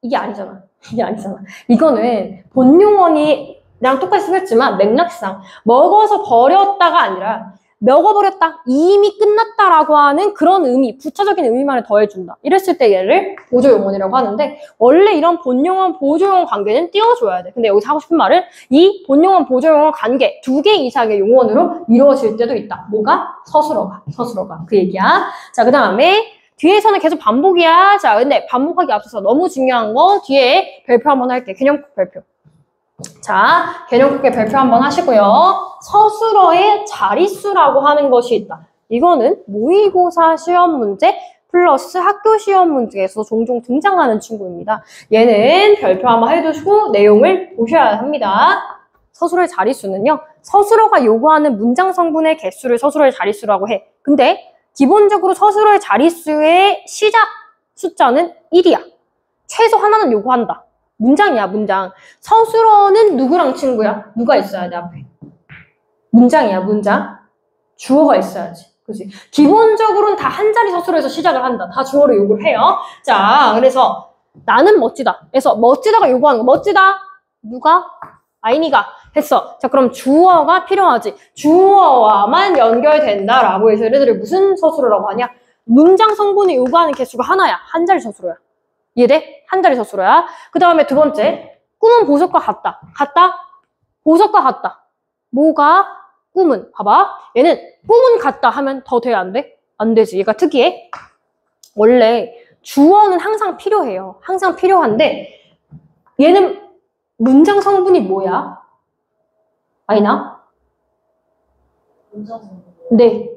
S1: 이게 아니잖아. 이게 아니잖아. 이거는 본용언이랑 똑같이 쓰겠지만 맥락상 먹어서 버렸다가 아니라 먹어버렸다, 이미 끝났다라고 하는 그런 의미, 부차적인 의미만을 더해준다. 이랬을 때 얘를 보조용언이라고 하는데 원래 이런 본용언, 보조용언 관계는 띄워줘야 돼. 근데 여기서 하고 싶은 말은 이 본용언, 보조용언 관계 2개 이상의 용언으로 이루어질 때도 있다. 뭐가? 서술어가. 그 얘기야. 자, 그 다음에 뒤에서는 계속 반복이야. 자, 근데 반복하기 앞서서 너무 중요한 거 뒤에 별표 한번 할게. 개념국 별표. 자, 개념국의 별표 한번 하시고요. 서술어의 자릿수라고 하는 것이 있다. 이거는 모의고사 시험 문제 플러스 학교 시험 문제에서 종종 등장하는 친구입니다. 얘는 별표 한번 해두시고 내용을 보셔야 합니다. 서술어의 자릿수는요. 서술어가 요구하는 문장 성분의 개수를 서술어의 자릿수라고 해. 근데 기본적으로 서술어의 자릿수의 시작 숫자는 1이야. 최소 하나는 요구한다. 문장이야, 문장. 서술어는 누구랑 친구야? 누가 있어야 돼, 앞에? 문장이야, 문장. 주어가 있어야지. 그지? 기본적으로는 다 한 자리 서술에서 시작을 한다. 다 주어를 요구를 해요. 자, 그래서 나는 멋지다. 그래서 멋지다가 요구하는 거. 멋지다. 누가? 아이니가 했어. 자, 그럼 주어가 필요하지. 주어와만 연결된다라고 해서 얘네들이 무슨 서술어라고 하냐? 문장 성분이 요구하는 개수가 하나야. 한 자리 서술어야. 이해돼? 한 자리 서술어야. 그 다음에 두 번째. 꿈은 보석과 같다. 같다? 보석과 같다. 뭐가? 꿈은. 봐봐. 얘는 꿈은 같다 하면 더 돼? 안 돼? 안 되지. 얘가 특이해. 원래 주어는 항상 필요해요. 항상 필요한데 얘는 문장 성분이 뭐야? 아이나?
S2: 문장 성분.
S1: 네.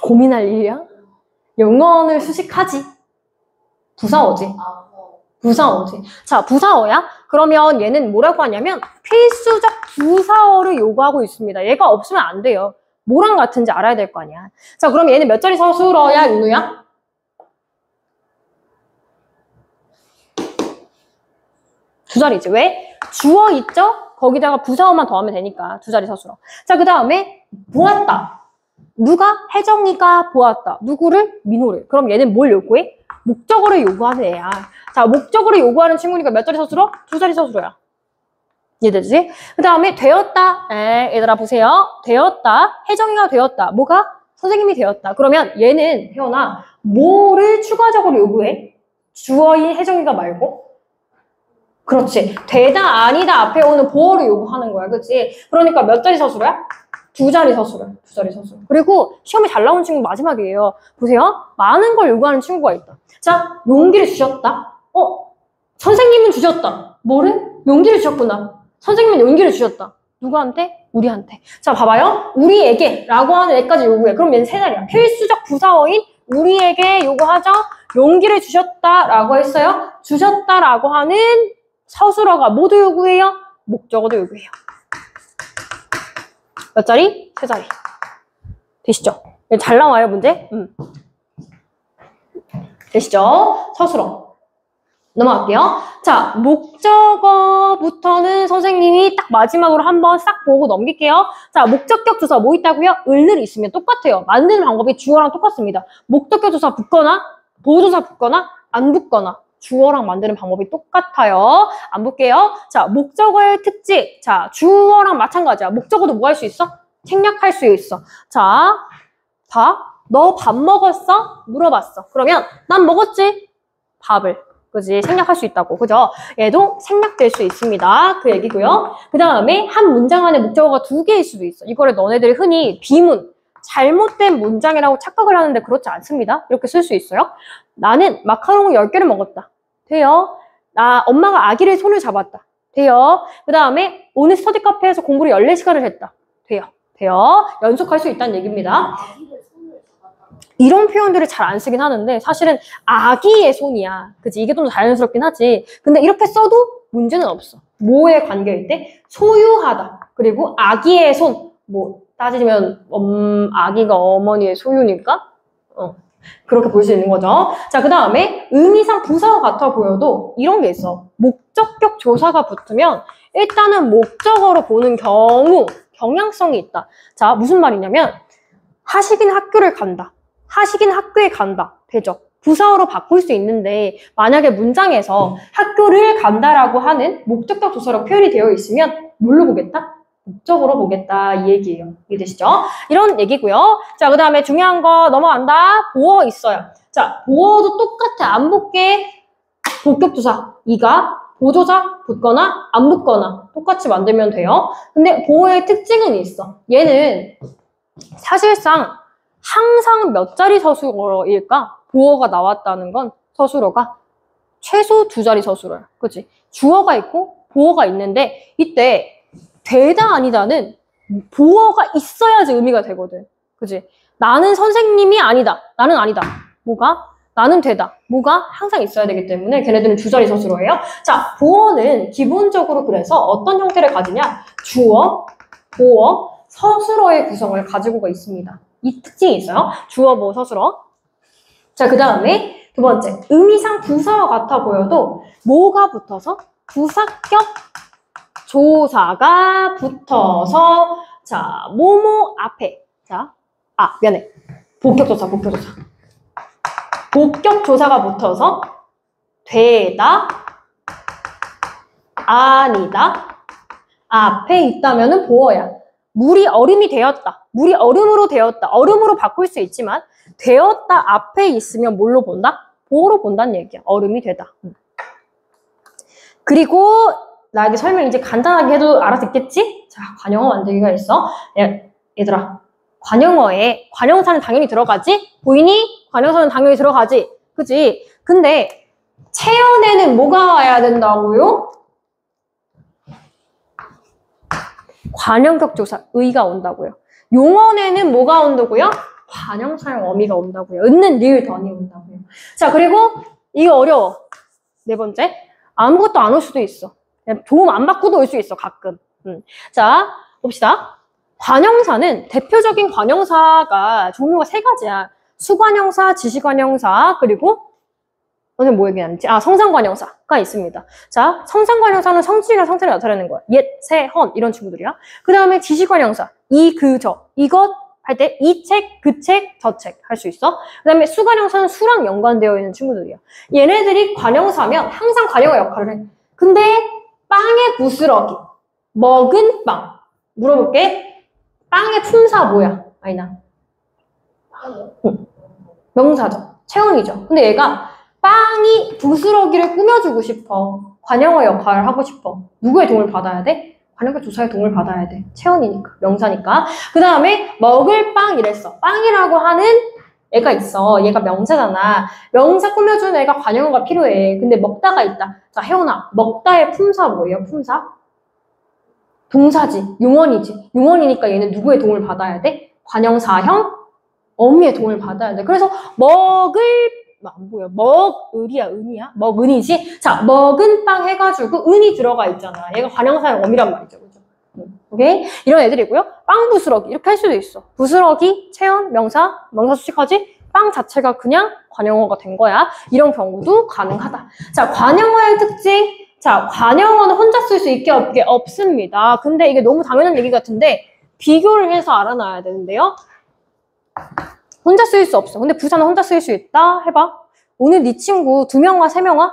S1: 고민할 일이야? 영어를 수식하지. 부사어지. 부사어지. 자, 부사어야? 그러면 얘는 뭐라고 하냐면 필수적 부사어를 요구하고 있습니다. 얘가 없으면 안 돼요. 뭐랑 같은지 알아야 될 거 아니야. 자, 그럼 얘는 몇 자리 서술어야, 윤우야? 두 자리지. 왜? 주어 있죠? 거기다가 부사어만 더하면 되니까 두 자리 서술어. 자, 그 다음에 보았다. 누가? 혜정이가 보았다. 누구를? 민호를. 그럼 얘는 뭘 요구해? 목적어를 요구하는 애야. 자, 목적어를 요구하는 친구니까 몇 자리 서술어? 두 자리 서술어야. 이해되지? 그 다음에 되었다. 얘들아 보세요. 되었다. 혜정이가 되었다. 뭐가? 선생님이 되었다. 그러면 얘는 혜원아 뭐를 추가적으로 요구해? 주어인 혜정이가 말고? 그렇지. 되다 아니다 앞에 오는 보어를 요구하는 거야. 그렇지? 그러니까 몇 자리 서술어야? 두 자리 서술어야. 두 자리 서술어. 그리고 시험에 잘 나오는 친구 마지막이에요. 보세요. 많은 걸 요구하는 친구가 있다. 자, 용기를 주셨다. 선생님은 주셨다. 뭐를? 용기를 주셨구나. 선생님은 용기를 주셨다. 누구한테? 우리한테. 자, 봐봐요. 우리에게 라고 하는 애까지 요구해. 그럼 얘는 세 자리야. 필수적 부사어인 우리에게 요구하죠. 용기를 주셨다라고 했어요. 주셨다라고 하는 서술어가 모두 요구해요. 목적어도 요구해요. 몇 자리? 세 자리. 되시죠? 잘 나와요, 문제? 되시죠? 서술어. 넘어갈게요. 자, 목적어부터는 선생님이 딱 마지막으로 한번 싹 보고 넘길게요. 자, 목적격 조사 뭐 있다고요? 을을 있으면 똑같아요. 만드는 방법이 주어랑 똑같습니다. 목적격 조사 붙거나 보조사 붙거나 안 붙거나 주어랑 만드는 방법이 똑같아요. 안 볼게요. 자, 목적어의 특징. 자, 주어랑 마찬가지야. 목적어도 뭐 할 수 있어? 생략할 수 있어. 자, 봐. 너 밥 먹었어? 물어봤어. 그러면 난 먹었지? 밥을. 그지? 생략할 수 있다고. 그죠? 얘도 생략될 수 있습니다. 그 얘기고요. 그 다음에 한 문장 안에 목적어가 두 개일 수도 있어. 이거를 너네들이 흔히 비문, 잘못된 문장이라고 착각을 하는데 그렇지 않습니다. 이렇게 쓸 수 있어요. 나는 마카롱을 10개를 먹었다. 돼요. 엄마가 아기를 손을 잡았다. 돼요. 그 다음에 오늘 스터디 카페에서 공부를 14시간을 했다. 돼요. 돼요. 연속할 수 있다는 얘기입니다. 이런 표현들을 잘 안 쓰긴 하는데 사실은 아기의 손이야. 그치? 이게 좀 자연스럽긴 하지. 근데 이렇게 써도 문제는 없어. 뭐에 관계일 때? 소유하다. 그리고 아기의 손. 뭐 따지면 아기가 어머니의 소유니까 그렇게 볼 수 있는 거죠. 자, 그 다음에 의미상 부사와 같아 보여도 이런 게 있어. 목적격 조사가 붙으면 일단은 목적어로 보는 경우 경향성이 있다. 자, 무슨 말이냐면 하식인 학교를 간다. 하식인 학교에 간다. 되죠? 부사어로 바꿀 수 있는데 만약에 문장에서 학교를 간다라고 하는 목적격 조사로 표현이 되어 있으면 뭘로 보겠다? 목적으로 보겠다 이 얘기예요. 이해되시죠? 이런 얘기고요. 자, 그 다음에 중요한 거 넘어간다. 보어 있어요. 자, 보어도 똑같아. 안 붙게 복격조사 이가 보조사 붙거나 안 붙거나 똑같이 만들면 돼요. 근데 보어의 특징은 있어. 얘는 사실상 항상 몇 자리 서술어일까? 보어가 나왔다는 건 서술어가 최소 두 자리 서술어야. 그치? 주어가 있고 보어가 있는데 이때 되다 아니다는 보어가 있어야지 의미가 되거든. 그치? 나는 선생님이 아니다. 나는 아니다. 뭐가? 나는 되다. 뭐가? 항상 있어야 되기 때문에 걔네들은 두 자리 서술어예요. 자, 보어는 기본적으로 그래서 어떤 형태를 가지냐? 주어, 보어, 서술어의 구성을 가지고 있습니다. 이 특징이 있어요. 주어, 보어, 서술어. 자, 그 다음에 두 번째, 의미상 부사와 같아 보여도 뭐가 붙어서? 부사격 조사가 붙어서 자, 뭐뭐 앞에 자, 미안해. 복격조사. 복격조사가 붙어서 되다, 아니다, 앞에 있다면은 보어야. 물이 얼음이 되었다. 물이 얼음으로 되었다. 얼음으로 바꿀 수 있지만 되었다 앞에 있으면 뭘로 본다? 보어로 본다는 얘기야. 얼음이 되다. 그리고 나에게 설명 이제 간단하게 해도 알아듣겠지? 자, 관용어 만들기가 있어. 얘들아, 관용어에 관용사는 당연히 들어가지? 보이니? 관용사는 당연히 들어가지? 그치? 근데 체연에는 뭐가 와야 된다고요? 관용격 조사, 의가 온다고요. 용언에는 뭐가 온다고요? 관용사용 어미가 온다고요. 은는 리을 던이 온다고요. 자, 그리고 이거 어려워. 네 번째, 아무것도 안 올 수도 있어. 그냥 도움 안 받고도 올 수 있어, 가끔. 자, 봅시다. 관용사는 대표적인 관용사가 종류가 세 가지야. 수관용사, 지시관용사, 그리고 오늘 뭐 얘기하는지? 성상관용사가 있습니다. 자, 성상관용사는 성질이나 상태를 나타내는 거야. 옛, 새, 헌 이런 친구들이야. 그 다음에 지시관용사, 이, 그, 저, 이것 할 때 이 책, 그 책, 저 책 할 수 있어. 그 다음에 수관용사는 수랑 연관되어 있는 친구들이야. 얘네들이 관용사면 항상 관용어 역할을 해. 근데 빵의 부스러기, 먹은 빵. 물어볼게. 빵의 품사 뭐야? 아이나. 명사죠. 체온이죠. 근데 얘가 빵이 부스러기를 꾸며주고 싶어. 관용어 역할을 하고 싶어. 누구의 도움을 받아야 돼? 관용격 조사의 도움을 받아야 돼. 체온이니까, 명사니까. 그 다음에 먹을 빵 이랬어. 빵이라고 하는 애가 있어. 얘가 명사잖아. 명사 꾸며주는 애가 관용어가 필요해. 근데 먹다가 있다. 자, 혜원아, 먹다의 품사 뭐예요? 품사? 동사지. 용언이지. 용언이니까 얘는 누구의 도움을 받아야 돼? 관용사형 어미의 도움을 받아야 돼. 그래서 먹을 안 보여. 먹을이야, 은이야? 먹은이지? 자, 먹은 빵 해가지고 은이 들어가 있잖아. 얘가 관용사형 어미란 말이죠. 그죠? 오케이? 이런 애들이고요. 빵 부스러기. 이렇게 할 수도 있어. 부스러기, 체온, 명사 수식하지? 빵 자체가 그냥 관용어가 된 거야. 이런 경우도 가능하다. 자, 관용어의 특징. 자, 관용어는 혼자 쓸 수 있게 없게 없습니다. 근데 이게 너무 당연한 얘기 같은데 비교를 해서 알아놔야 되는데요. 혼자 쓰일 수 없어. 근데 부사는 혼자 쓰일 수 있다? 해봐. 오늘 네 친구 2명과 3명아?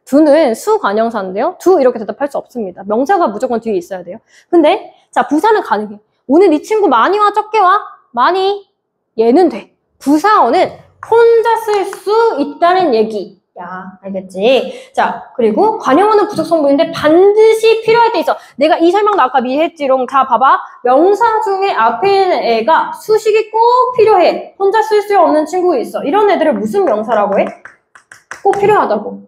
S1: 두는 수관용사인데요. 두 이렇게 대답할 수 없습니다. 명사가 무조건 뒤에 있어야 돼요. 근데 자, 부사는 가능해. 오늘 네 친구 많이 와? 적게 와? 많이. 얘는 돼. 부사어는 혼자 쓸 수 있다는 얘기. 야, 알겠지? 자, 그리고 관용어는 부속성분인데 반드시 필요할 때 있어. 내가 이 설명도 아까 미리 했지롱. 자, 봐봐. 명사 중에 앞에 있는 애가 수식이 꼭 필요해. 혼자 쓸 수 없는 친구 있어. 이런 애들을 무슨 명사라고 해? 꼭 필요하다고.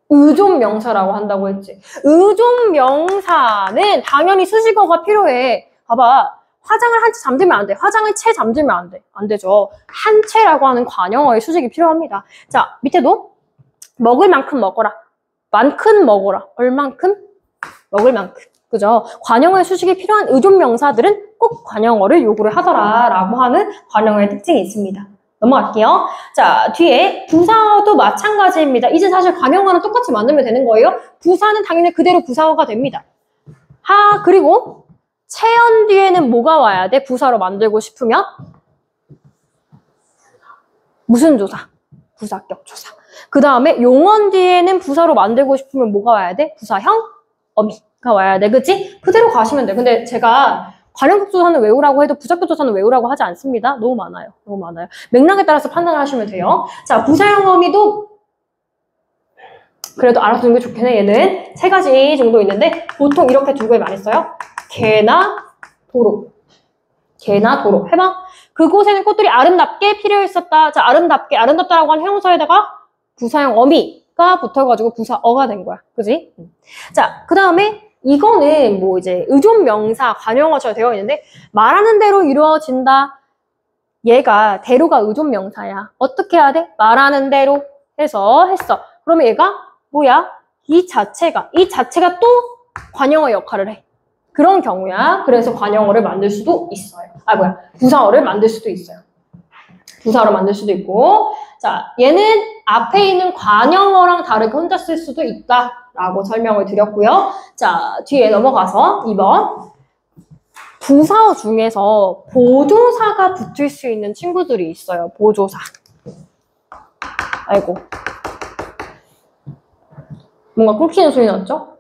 S1: 의존명사라고 한다고 했지. 의존명사는 당연히 수식어가 필요해. 봐봐. 화장을 한 채 잠들면 안 돼. 화장을 채 잠들면 안 돼. 안 되죠. 한 채라고 하는 관용어의 수식이 필요합니다. 자, 밑에도 먹을 만큼 먹어라. 만큼 먹어라. 얼만큼? 먹을 만큼. 그죠? 관용어의 수식이 필요한 의존명사들은 꼭 관용어를 요구를 하더라라고 하는 관용어의 특징이 있습니다. 넘어갈게요. 자, 뒤에 부사어도 마찬가지입니다. 이제 사실 관용어는 똑같이 만들면 되는 거예요. 부사는 당연히 그대로 부사어가 됩니다. 그리고 체연 뒤에는 뭐가 와야 돼? 부사로 만들고 싶으면? 무슨 조사? 부사격 조사. 그 다음에 용언 뒤에는 부사로 만들고 싶으면 뭐가 와야 돼? 부사형 어미가 와야 돼. 그치? 그대로 가시면 돼. 근데 제가 관용격 조사는 외우라고 해도 부사격 조사는 외우라고 하지 않습니다. 너무 많아요. 너무 많아요. 맥락에 따라서 판단을 하시면 돼요. 자, 부사형 어미도 그래도 알아두는 게 좋긴 해. 얘는 3가지 정도 있는데 보통 이렇게 2개 많이 써요. 개나 도로. 개나 도로. 해봐. 그곳에는 꽃들이 아름답게 피려 있었다. 자, 아름답게, 아름답다라고 하는 형용사에다가 부사형 어미가 붙어가지고 부사어가 된 거야. 그지? 자, 그 다음에 이거는 뭐 이제 의존명사, 관용어처럼 되어 있는데 말하는 대로 이루어진다. 얘가 대로가 의존명사야. 어떻게 해야 돼? 말하는 대로 해서 했어. 그러면 얘가 뭐야? 이 자체가 또 관용어 역할을 해. 그런 경우야. 그래서 관용어를 만들 수도 있어요. 부사어를 만들 수도 있어요. 부사로 만들 수도 있고. 자, 얘는 앞에 있는 관형어랑 다르게 혼자 쓸 수도 있다라고 설명을 드렸고요. 자, 뒤에 넘어가서 2번. 부사어 중에서 보조사가 붙을 수 있는 친구들이 있어요. 보조사. 아이고. 뭔가 끊기는 소리 났죠?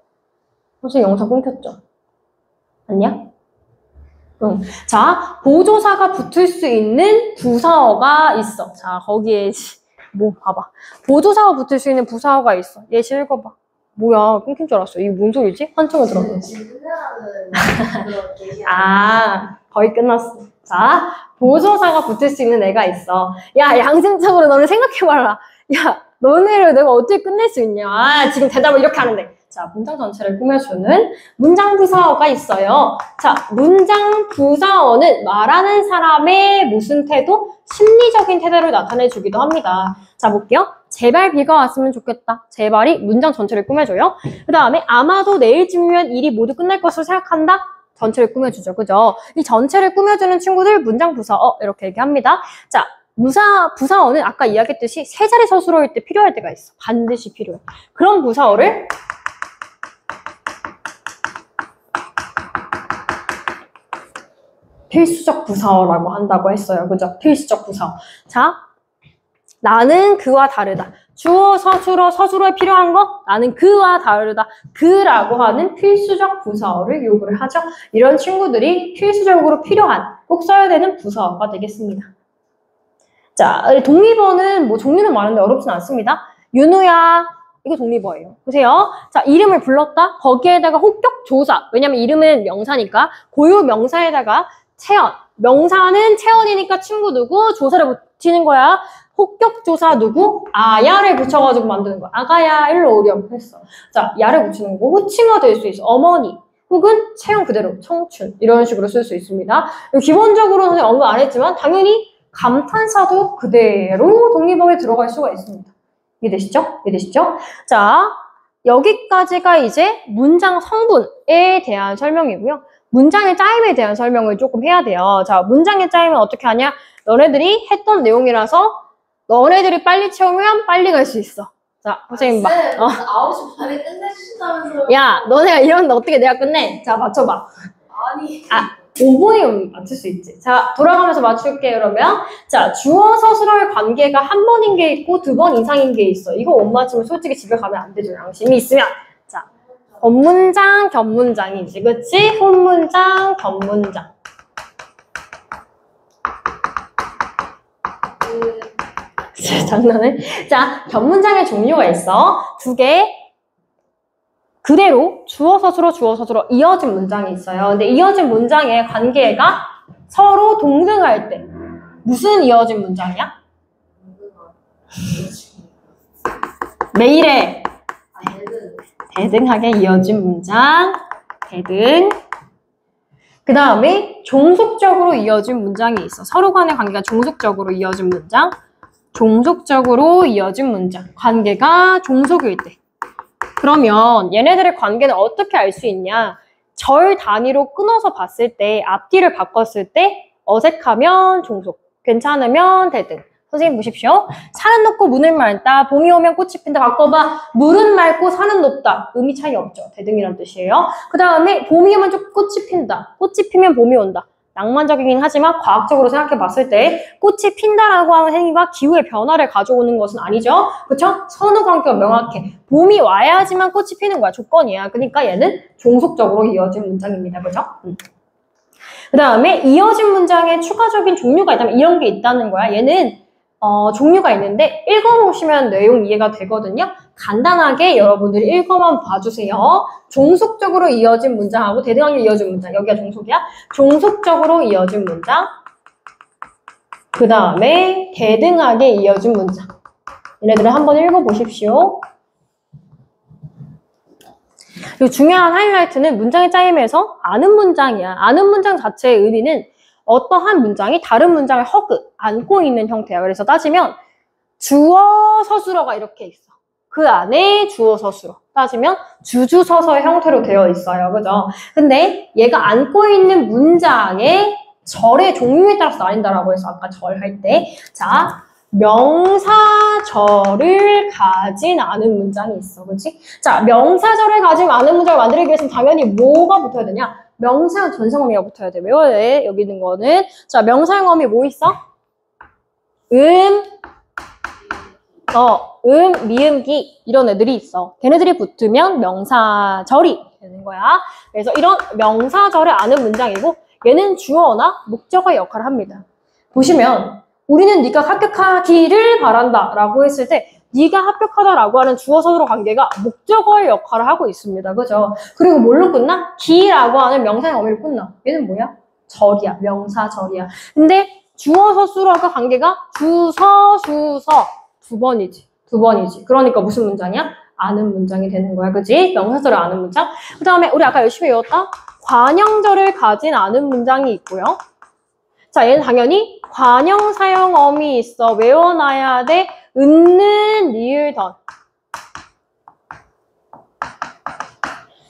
S1: 선생님 영상 끊겼죠? 아니야? 응. 자, 보조사가 붙을 수 있는 부사어가 있어. 자, 거기에 뭐 봐봐. 보조사가 붙을 수 있는 부사어가 있어. 예시 읽어봐. 뭐야, 끊긴 줄 알았어. 이게 뭔 소리지? 한참을 들었는데. 아, 거의 끝났어. 자, 보조사가 붙을 수 있는 애가 있어. 야, 양심적으로 너네 생각해봐라. 야, 너네를 내가 어떻게 끝낼 수 있냐. 아, 지금 대답을 이렇게 하는데. 자, 문장 전체를 꾸며주는 문장 부사어가 있어요. 자, 문장 부사어는 말하는 사람의 무슨 태도? 심리적인 태도를 나타내주기도 합니다. 자, 볼게요. 제발 비가 왔으면 좋겠다. 제발이 문장 전체를 꾸며줘요. 그 다음에 아마도 내일쯤이면 일이 모두 끝날 것으로 생각한다. 전체를 꾸며주죠. 그죠? 이 전체를 꾸며주는 친구들 문장 부사어 이렇게 얘기합니다. 자, 부사어는 아까 이야기했듯이 세 자리 서술어일 때 필요할 때가 있어. 반드시 필요해. 그런 부사어를 필수적 부사어라고 한다고 했어요. 그죠? 필수적 부사어. 자, 나는 그와 다르다. 주어, 서술어, 서술어에 필요한 거? 나는 그와 다르다. 그라고 하는 필수적 부사어를 요구를 하죠. 이런 친구들이 필수적으로 필요한, 꼭 써야 되는 부사어가 되겠습니다. 자, 독립어는 뭐 종류는 많은데 어렵진 않습니다. 윤우야. 이거 독립어예요. 보세요. 자, 이름을 불렀다. 거기에다가 혹격 조사. 왜냐면 이름은 명사니까. 고유 명사에다가 체언. 명사는 체언이니까 친구 누구? 조사를 붙이는 거야. 혹격 조사 누구? 아, 야를 붙여가지고 만드는 거야. 아가야, 일로 오렴 했어. 자, 야를 붙이는 거. 호칭어 될 수 있어. 어머니. 혹은 체형 그대로. 청춘. 이런 식으로 쓸 수 있습니다. 기본적으로는 언급 안 했지만 당연히 감탄사도 그대로 독립어에 들어갈 수가 있습니다. 이해되시죠? 이해되시죠? 자, 여기까지가 이제 문장 성분에 대한 설명이고요. 문장의 짜임에 대한 설명을 조금 해야 돼요. 자, 문장의 짜임은 어떻게 하냐? 너네들이 했던 내용이라서 너네들이 빨리 채우면 빨리 갈 수 있어. 자, 선생님 봐.
S2: 9시 반에 끝내주신다면서요.
S1: 야, 너네가 이러는데 어떻게 내가 끝내? 자, 맞춰봐.
S2: 아니.
S1: 5번이면 맞출 수 있지. 자, 돌아가면서 맞출게요, 그러면. 자, 주어, 서술어의 관계가 한 번인 게 있고 두 번 이상인 게 있어. 이거 못 맞추면 솔직히 집에 가면 안 되죠. 양심이 있으면. 자, 본문장, 겹문장이지. 그치? 혼문장, 겹문장. 장난해? 자, 겹문장의 종류가 있어. 2개. 그대로 주어, 서술어 이어진 문장이 있어요. 근데 이어진 문장의 관계가 서로 동등할 때 무슨 이어진 문장이야? 매일에 대등하게 이어진 문장. 대등. 그 다음에 종속적으로 이어진 문장이 있어. 서로 간의 관계가 종속적으로 이어진 문장. 종속적으로 이어진 문장. 관계가 종속일 때. 그러면 얘네들의 관계는 어떻게 알 수 있냐? 절 단위로 끊어서 봤을 때 앞뒤를 바꿨을 때 어색하면 종속, 괜찮으면 대등. 선생님 보십시오. 산은 높고 문을 맑다. 봄이 오면 꽃이 핀다. 바꿔봐. 물은 맑고 산은 높다. 의미 차이 없죠. 대등이란 뜻이에요. 그 다음에 봄이 오면 좀 꽃이 핀다. 꽃이 피면 봄이 온다. 낭만적이긴 하지만 과학적으로 생각해 봤을 때 꽃이 핀다라고 하는 행위가 기후의 변화를 가져오는 것은 아니죠. 그쵸? 선후 관계가 명확해. 봄이 와야지만 꽃이 피는 거야. 조건이야. 그러니까 얘는 종속적으로 이어진 문장입니다. 그죠? 그 다음에 이어진 문장에 추가적인 종류가 있다면 이런 게 있다는 거야. 얘는 종류가 있는데 읽어보시면 내용 이해가 되거든요. 간단하게 여러분들이 읽어만 봐주세요. 종속적으로 이어진 문장하고 대등하게 이어진 문장. 여기가 종속이야. 종속적으로 이어진 문장. 그 다음에 대등하게 이어진 문장. 얘네들을 한번 읽어보십시오. 그리고 중요한 하이라이트는 문장의 짜임에서 아는 문장이야. 아는 문장 자체의 의미는 어떠한 문장이 다른 문장을 안고 있는 형태야. 그래서 따지면 주어, 서술어가 이렇게 있어. 그 안에 주어, 서술어. 따지면 주주서서의 형태로 되어 있어요. 그죠? 근데 얘가 안고 있는 문장의 절의 종류에 따라서 나뉜다라고 해서 아까 절 할 때. 자, 명사절을 가진 않은 문장이 있어. 그치? 자, 명사절을 가진 않은 문장을 만들기 위해서는 당연히 뭐가 붙어야 되냐? 명사형 전성어미가 붙어야 돼. 외워야 돼. 여기 있는 거는. 자, 명사형 어미 뭐 있어? 미음, 기 이런 애들이 있어. 걔네들이 붙으면 명사절이 되는 거야. 그래서 이런 명사절을 아는 문장이고 얘는 주어나 목적어의 역할을 합니다. 보시면 우리는 네가 합격하기를 바란다 라고 했을 때 네가 합격하다라고 하는 주어 서술어 관계가 목적어의 역할을 하고 있습니다. 그죠? 그리고 뭘로 끝나? 기라고 하는 명사형 어미로 끝나. 얘는 뭐야? 절이야. 명사절이야. 근데 주어 서술어가 관계가 주서 두 번이지. 그러니까 무슨 문장이야? 아는 문장이 되는 거야. 그지? 명사절을 아는 문장. 그 다음에 우리 아까 열심히 외웠다? 관형절을 가진 아는 문장이 있고요. 자, 얘는 당연히 관형 사용 어미 있어. 외워놔야 돼. 은는, 리을, 던.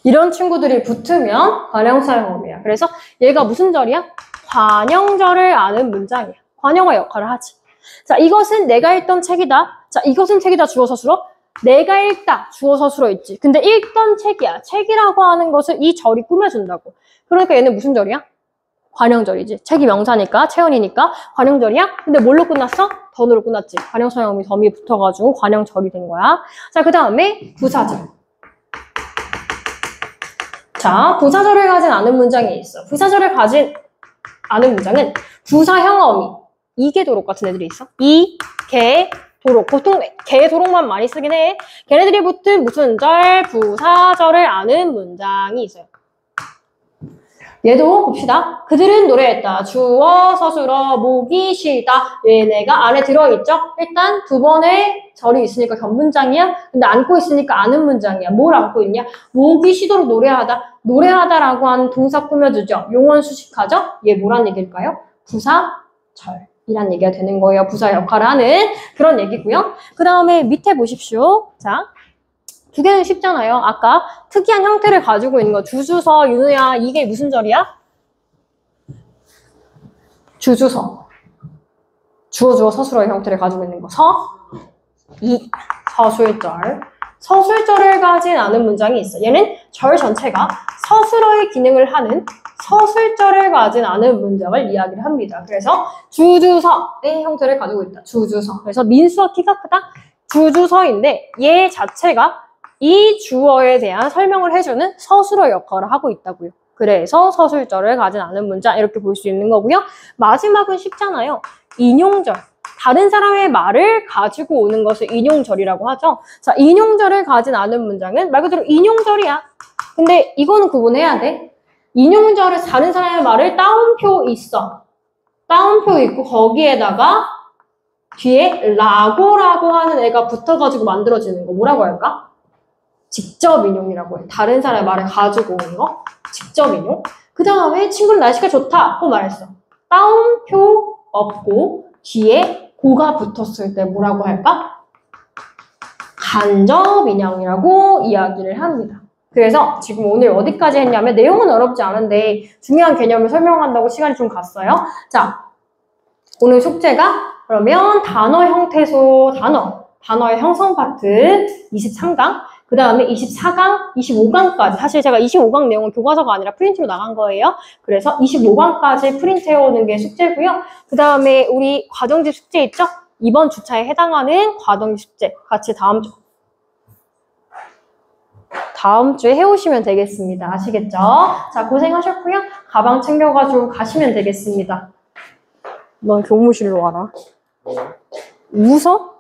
S1: 이런 친구들이 붙으면 관형 사용 어미야. 그래서 얘가 무슨 절이야? 관형절을 아는 문장이야. 관형어 역할을 하지. 자, 이것은 내가 읽던 책이다. 자, 이것은 책이다. 주어 서술어. 내가 읽다. 주어 서술어 있지. 근데 읽던 책이야. 책이라고 하는 것을 이 절이 꾸며준다고. 그러니까 얘는 무슨 절이야? 관형절이지. 책이 명사니까, 체언이니까 관형절이야. 근데 뭘로 끝났어? 던으로 끝났지. 관형사용이 덤이 붙어가지고 관형절이 된 거야. 자, 그 다음에 부사절. 자, 부사절을 가진 아는 문장이 있어. 부사절을 가진 아는 문장은 부사형 어미. 이게 도록 같은 애들이 있어. 이, 개, 도록. 보통 개, 도록만 많이 쓰긴 해. 걔네들이 붙은 무슨 절, 부사절을 아는 문장이 있어요. 얘도 봅시다. 그들은 노래했다. 주어, 서술어, 목이 쉬다. 얘네가 안에 들어있죠? 일단 두 번의 절이 있으니까 견문장이야. 근데 안고 있으니까 아는 문장이야. 뭘 안고 있냐? 목이 쉬도록 노래하다. 노래하다라고 하는 동사 꾸며주죠. 용언 수식하죠? 얘 뭐란 얘기일까요? 부사절이란 얘기가 되는 거예요. 부사 역할을 하는 그런 얘기고요. 그 다음에 밑에 보십시오. 자. 두 개는 쉽잖아요. 아까 특이한 형태를 가지고 있는 거. 주주서, 윤우야. 이게 무슨 절이야? 주주서. 주어, 서술어의 형태를 가지고 있는 거. 서술절. 서술절을 가진 아는 문장이 있어. 얘는 절 전체가 서술어의 기능을 하는 서술절을 가진 아는 문장을 이야기를 합니다. 그래서 주주서의 형태를 가지고 있다. 주주서. 그래서 민수와 키가 크다. 주주서인데 얘 자체가 이 주어에 대한 설명을 해주는 서술어 역할을 하고 있다고요. 그래서 서술절을 가진 아는 문장 이렇게 볼 수 있는 거고요. 마지막은 쉽잖아요. 인용절. 다른 사람의 말을 가지고 오는 것을 인용절이라고 하죠. 자, 인용절을 가진 아는 문장은 말 그대로 인용절이야. 근데 이거는 구분해야 돼. 인용절은 다른 사람의 말을 따옴표 있어. 따옴표 있고 거기에다가 뒤에 라고라고 하는 애가 붙어가지고 만들어지는 거 뭐라고 할까? 직접 인용이라고 해. 다른 사람의 말을 가지고 오는 거. 직접 인용. 그 다음에 친구는 날씨가 좋다. 고 말했어. 따옴표 없고 뒤에 고가 붙었을 때 뭐라고 할까? 간접 인용이라고 이야기를 합니다. 그래서 지금 오늘 어디까지 했냐면 내용은 어렵지 않은데 중요한 개념을 설명한다고 시간이 좀 갔어요. 자, 오늘 숙제가 그러면 단어 형태소 단어의 형성 파트 23강 그 다음에 24강, 25강까지 사실 제가 25강 내용은 교과서가 아니라 프린트로 나간 거예요. 그래서 25강까지 프린트해오는 게 숙제고요. 그 다음에 우리 과정지 숙제 있죠? 이번 주차에 해당하는 과정지 숙제 같이 다음 주에 해오시면 되겠습니다. 아시겠죠? 자, 고생하셨고요. 가방 챙겨가지고 가시면 되겠습니다. 넌 교무실로 와라. 웃어?